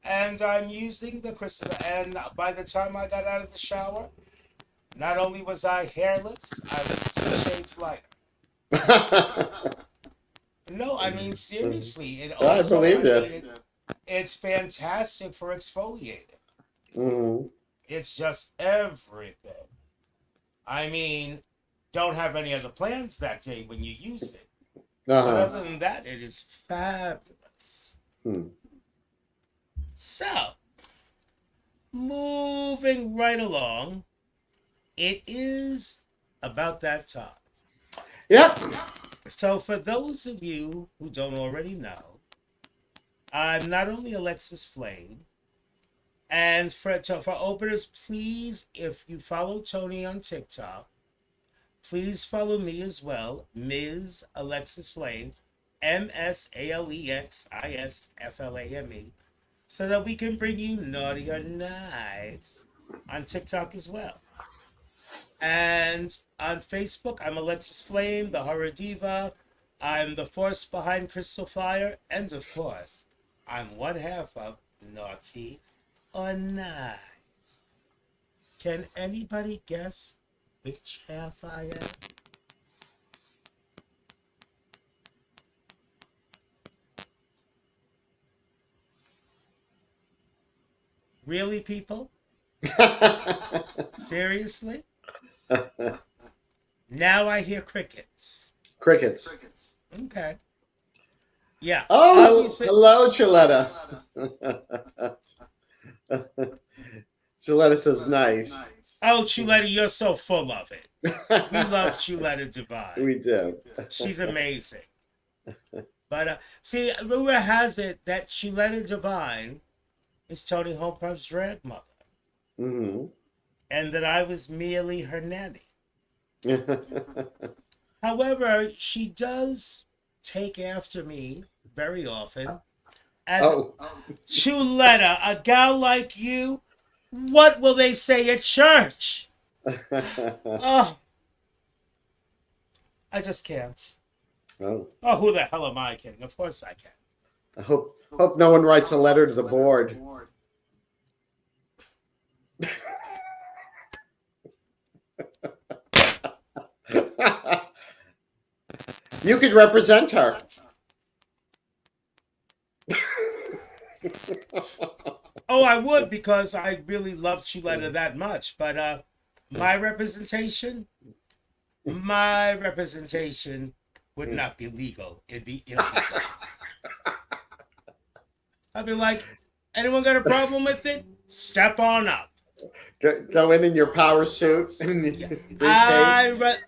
[SPEAKER 1] And I'm using the crystal. And by the time I got out of the shower, not only was I hairless, I was 2 shades lighter. No, I mean seriously. It
[SPEAKER 2] I
[SPEAKER 1] also,
[SPEAKER 2] believe
[SPEAKER 1] I
[SPEAKER 2] it.
[SPEAKER 1] mean, it's fantastic for exfoliating.
[SPEAKER 2] Hmm.
[SPEAKER 1] It's just everything. I mean, don't have any other plans that day when you use it. But
[SPEAKER 2] Uh-huh.
[SPEAKER 1] other than that, it is fabulous.
[SPEAKER 2] Hmm.
[SPEAKER 1] So, moving right along, it is about that time.
[SPEAKER 2] Yep.
[SPEAKER 1] So, for those of you who don't already know, I'm not only Alexis Flame, and for openers, please, if you follow Toni on TikTok, please follow me as well, Ms. Alexis Flame, MSALEXISFLAME, so that we can bring you naughty or nice on TikTok as well. And on Facebook, I'm Alexis Flame, the horror diva. I'm the force behind Crystal Fire, and of course, I'm one half of Naughty or Nice. Can anybody guess which half I am? Really, people? Seriously? Now I hear crickets.
[SPEAKER 2] Crickets.
[SPEAKER 1] Okay. Yeah.
[SPEAKER 2] Oh,
[SPEAKER 1] Obviously.
[SPEAKER 2] hello, Chiletta. Chiletta says nice.
[SPEAKER 1] Oh, Chuletta, you're so full of it. We love Chuletta Divine.
[SPEAKER 2] We do.
[SPEAKER 1] She's amazing. But see, rumor has it that Chuletta Divine is Toni Homeperm's drag mother,
[SPEAKER 2] Hmm.
[SPEAKER 1] and that I was merely her nanny. However, she does take after me very often. And
[SPEAKER 2] Oh.
[SPEAKER 1] Chuletta, a gal like you, what will they say at church? Oh, I just can't.
[SPEAKER 2] Oh.
[SPEAKER 1] Oh, who the hell am I kidding? Of course I can.
[SPEAKER 2] I hope no one writes a letter to the board. You could represent her.
[SPEAKER 1] Oh, I would, because I really love Chuletta that much. But my representation would not be legal. It'd be illegal. I'd be like, anyone got a problem with it? Step on up.
[SPEAKER 2] Go in your power suit and briefcase.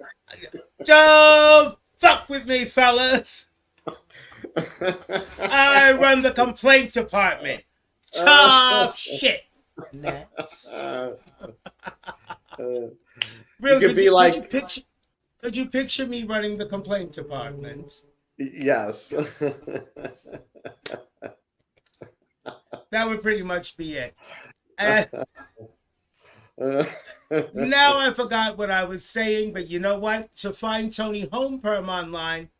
[SPEAKER 1] Don't fuck with me, fellas. I run the complaint department. Tough shit. Next. Really,
[SPEAKER 2] could be like-
[SPEAKER 1] could you picture me running the complaint department?
[SPEAKER 2] Yes.
[SPEAKER 1] That would pretty much be it. And Now I forgot what I was saying, but you know what? To find Toni Homeperm online,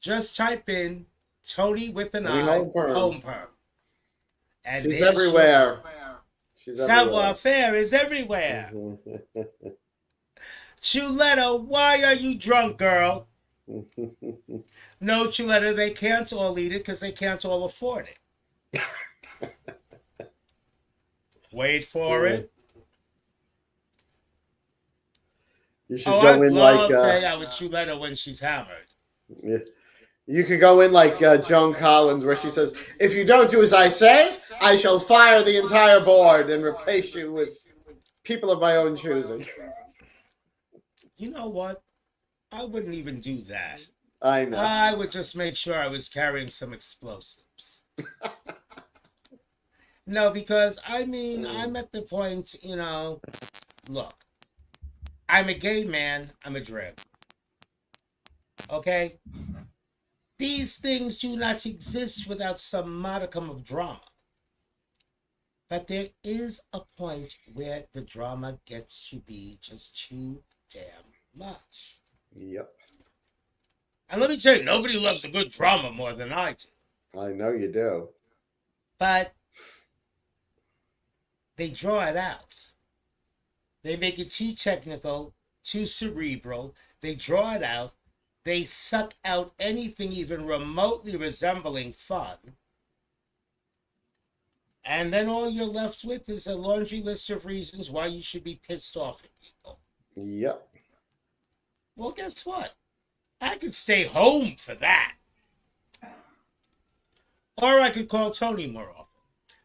[SPEAKER 1] just type in Toni with an
[SPEAKER 2] Toni
[SPEAKER 1] I,
[SPEAKER 2] Homeperm.
[SPEAKER 1] Homeperm. And
[SPEAKER 2] She's
[SPEAKER 1] there she
[SPEAKER 2] everywhere.
[SPEAKER 1] is.
[SPEAKER 2] She's
[SPEAKER 1] Savoir
[SPEAKER 2] everywhere.
[SPEAKER 1] faire is everywhere. Chuletta, why are you drunk, girl? No, Chuletta, they can't all eat it because they can't all afford it. Wait for it.
[SPEAKER 2] You should
[SPEAKER 1] Oh,
[SPEAKER 2] go
[SPEAKER 1] I'd
[SPEAKER 2] in like
[SPEAKER 1] love to hang out with Chuletta when she's hammered.
[SPEAKER 2] you could go in like Joan Collins, where she says, "If you don't do as I say, I shall fire the entire board and replace you with people of my own choosing."
[SPEAKER 1] You know what? I wouldn't even do that.
[SPEAKER 2] I know.
[SPEAKER 1] I would just make sure I was carrying some explosives. No, because I mean, I'm at the point, look, I'm a gay man, I'm a drip. Okay? These things do not exist without some modicum of drama. But there is a point where the drama gets to be just too damn much.
[SPEAKER 2] Yep.
[SPEAKER 1] And let me tell you, nobody loves a good drama more than I do.
[SPEAKER 2] I know you do.
[SPEAKER 1] But they draw it out. They make it too technical, too cerebral. They draw it out. They suck out anything even remotely resembling fun. And then all you're left with is a laundry list of reasons why you should be pissed off at people.
[SPEAKER 2] Yep.
[SPEAKER 1] Well, guess what? I could stay home for that. Or I could call Toni more often.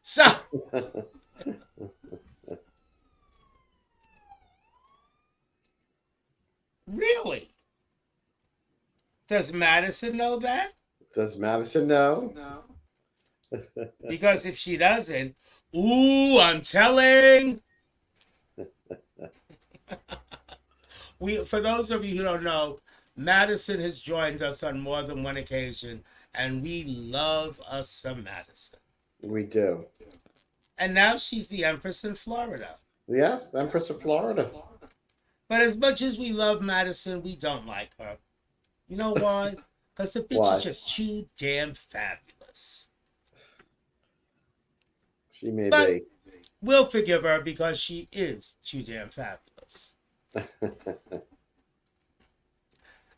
[SPEAKER 1] So, really? Does Madison know that?
[SPEAKER 2] Does Madison know?
[SPEAKER 1] Because if she doesn't, ooh, I'm telling. For those of you who don't know, Madison has joined us on more than one occasion, and we love us some Madison.
[SPEAKER 2] We do.
[SPEAKER 1] And now she's the Empress in Florida.
[SPEAKER 2] Yes, Empress of Florida.
[SPEAKER 1] But as much as we love Madison, we don't like her. You know why? Because the bitch
[SPEAKER 2] Why?
[SPEAKER 1] is just too damn fabulous.
[SPEAKER 2] She may
[SPEAKER 1] But
[SPEAKER 2] be.
[SPEAKER 1] we'll forgive her because she is too damn fabulous.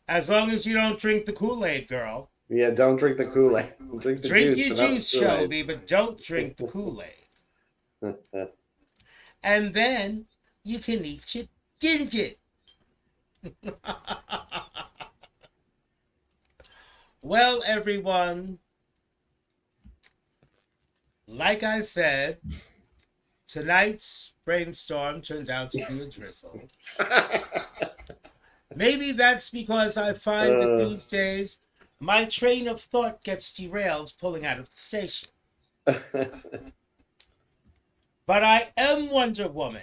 [SPEAKER 1] As long as you don't drink the Kool-Aid, girl.
[SPEAKER 2] Yeah, don't drink the Kool-Aid. Drink the
[SPEAKER 1] Drink
[SPEAKER 2] juice,
[SPEAKER 1] your
[SPEAKER 2] but not
[SPEAKER 1] juice,
[SPEAKER 2] the Kool-Aid.
[SPEAKER 1] Shelby, but don't drink the Kool-Aid. And then you can eat your ginger. Well, everyone, like I said, tonight's brainstorm turned out to be a drizzle. Maybe that's because I find that these days my train of thought gets derailed pulling out of the station. But I am Wonder Woman.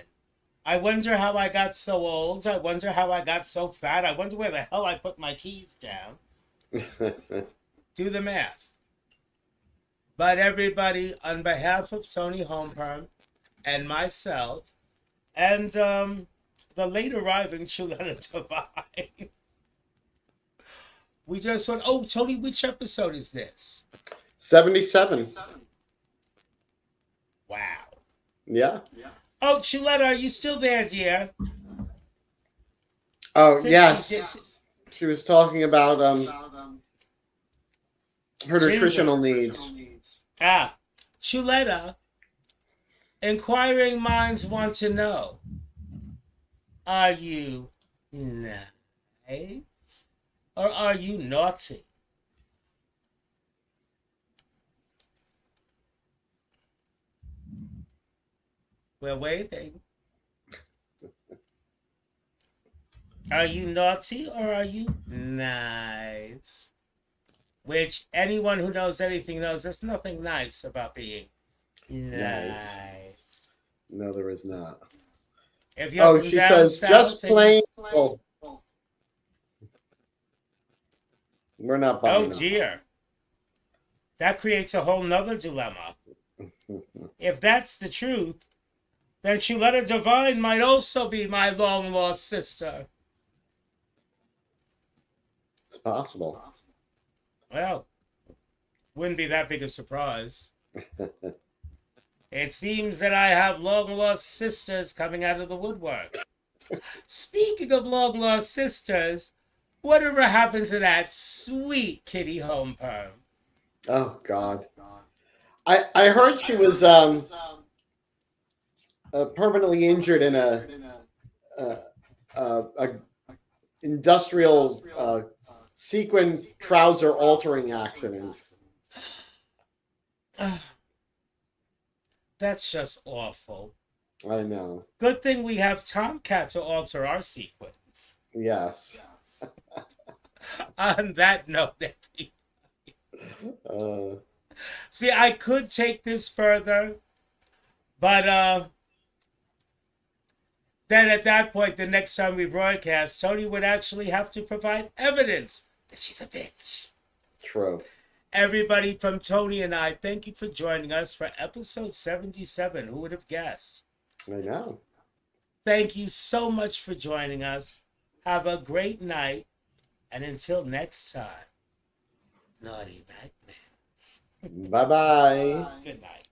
[SPEAKER 1] I wonder how I got so old. I wonder how I got so fat. I wonder where the hell I put my keys down. Do the math. But everybody, on behalf of Toni Homeperm and myself, and the late arriving Chuletta Divine, we just went, oh, Toni, which episode is this?
[SPEAKER 2] 77.
[SPEAKER 1] Wow.
[SPEAKER 2] Yeah.
[SPEAKER 1] Oh, Chuletta, are you still there, dear?
[SPEAKER 2] Oh,
[SPEAKER 1] Since
[SPEAKER 2] yes. She was talking about her
[SPEAKER 1] Ginger.
[SPEAKER 2] nutritional needs.
[SPEAKER 1] Chuletta, inquiring minds want to know, are you nice or are you naughty? We're waiting. Are you naughty or are you nice? Which anyone who knows anything knows there's nothing nice about being nice.
[SPEAKER 2] No, there is not.
[SPEAKER 1] If you're
[SPEAKER 2] Oh,
[SPEAKER 1] from
[SPEAKER 2] she
[SPEAKER 1] down
[SPEAKER 2] says
[SPEAKER 1] south,
[SPEAKER 2] just
[SPEAKER 1] then
[SPEAKER 2] plain. Oh. We're not buying
[SPEAKER 1] oh
[SPEAKER 2] them.
[SPEAKER 1] dear. That creates a whole nother dilemma. If that's the truth, then Shuletta Divine might also be my long-lost sister.
[SPEAKER 2] It's possible.
[SPEAKER 1] Well, wouldn't be that big a surprise. It seems that I have long-lost sisters coming out of the woodwork. Speaking of long-lost sisters, whatever happened to that sweet kitty Homeperm?
[SPEAKER 2] Oh God. I heard she was permanently injured in a industrial sequin trouser altering accident.
[SPEAKER 1] That's just awful.
[SPEAKER 2] I know.
[SPEAKER 1] Good thing we have Tomcat to alter our sequence.
[SPEAKER 2] Yes.
[SPEAKER 1] On that note,
[SPEAKER 2] Uh,
[SPEAKER 1] see, I could take this further, but then at that point, the next time we broadcast, Toni would actually have to provide evidence that she's a bitch.
[SPEAKER 2] true.
[SPEAKER 1] Everybody from Toni and I, thank you for joining us for episode 77. Who would have guessed?
[SPEAKER 2] I know.
[SPEAKER 1] Thank you so much for joining us. Have a great night. And until next time, naughty nightmares.
[SPEAKER 2] Bye bye.
[SPEAKER 1] Good night.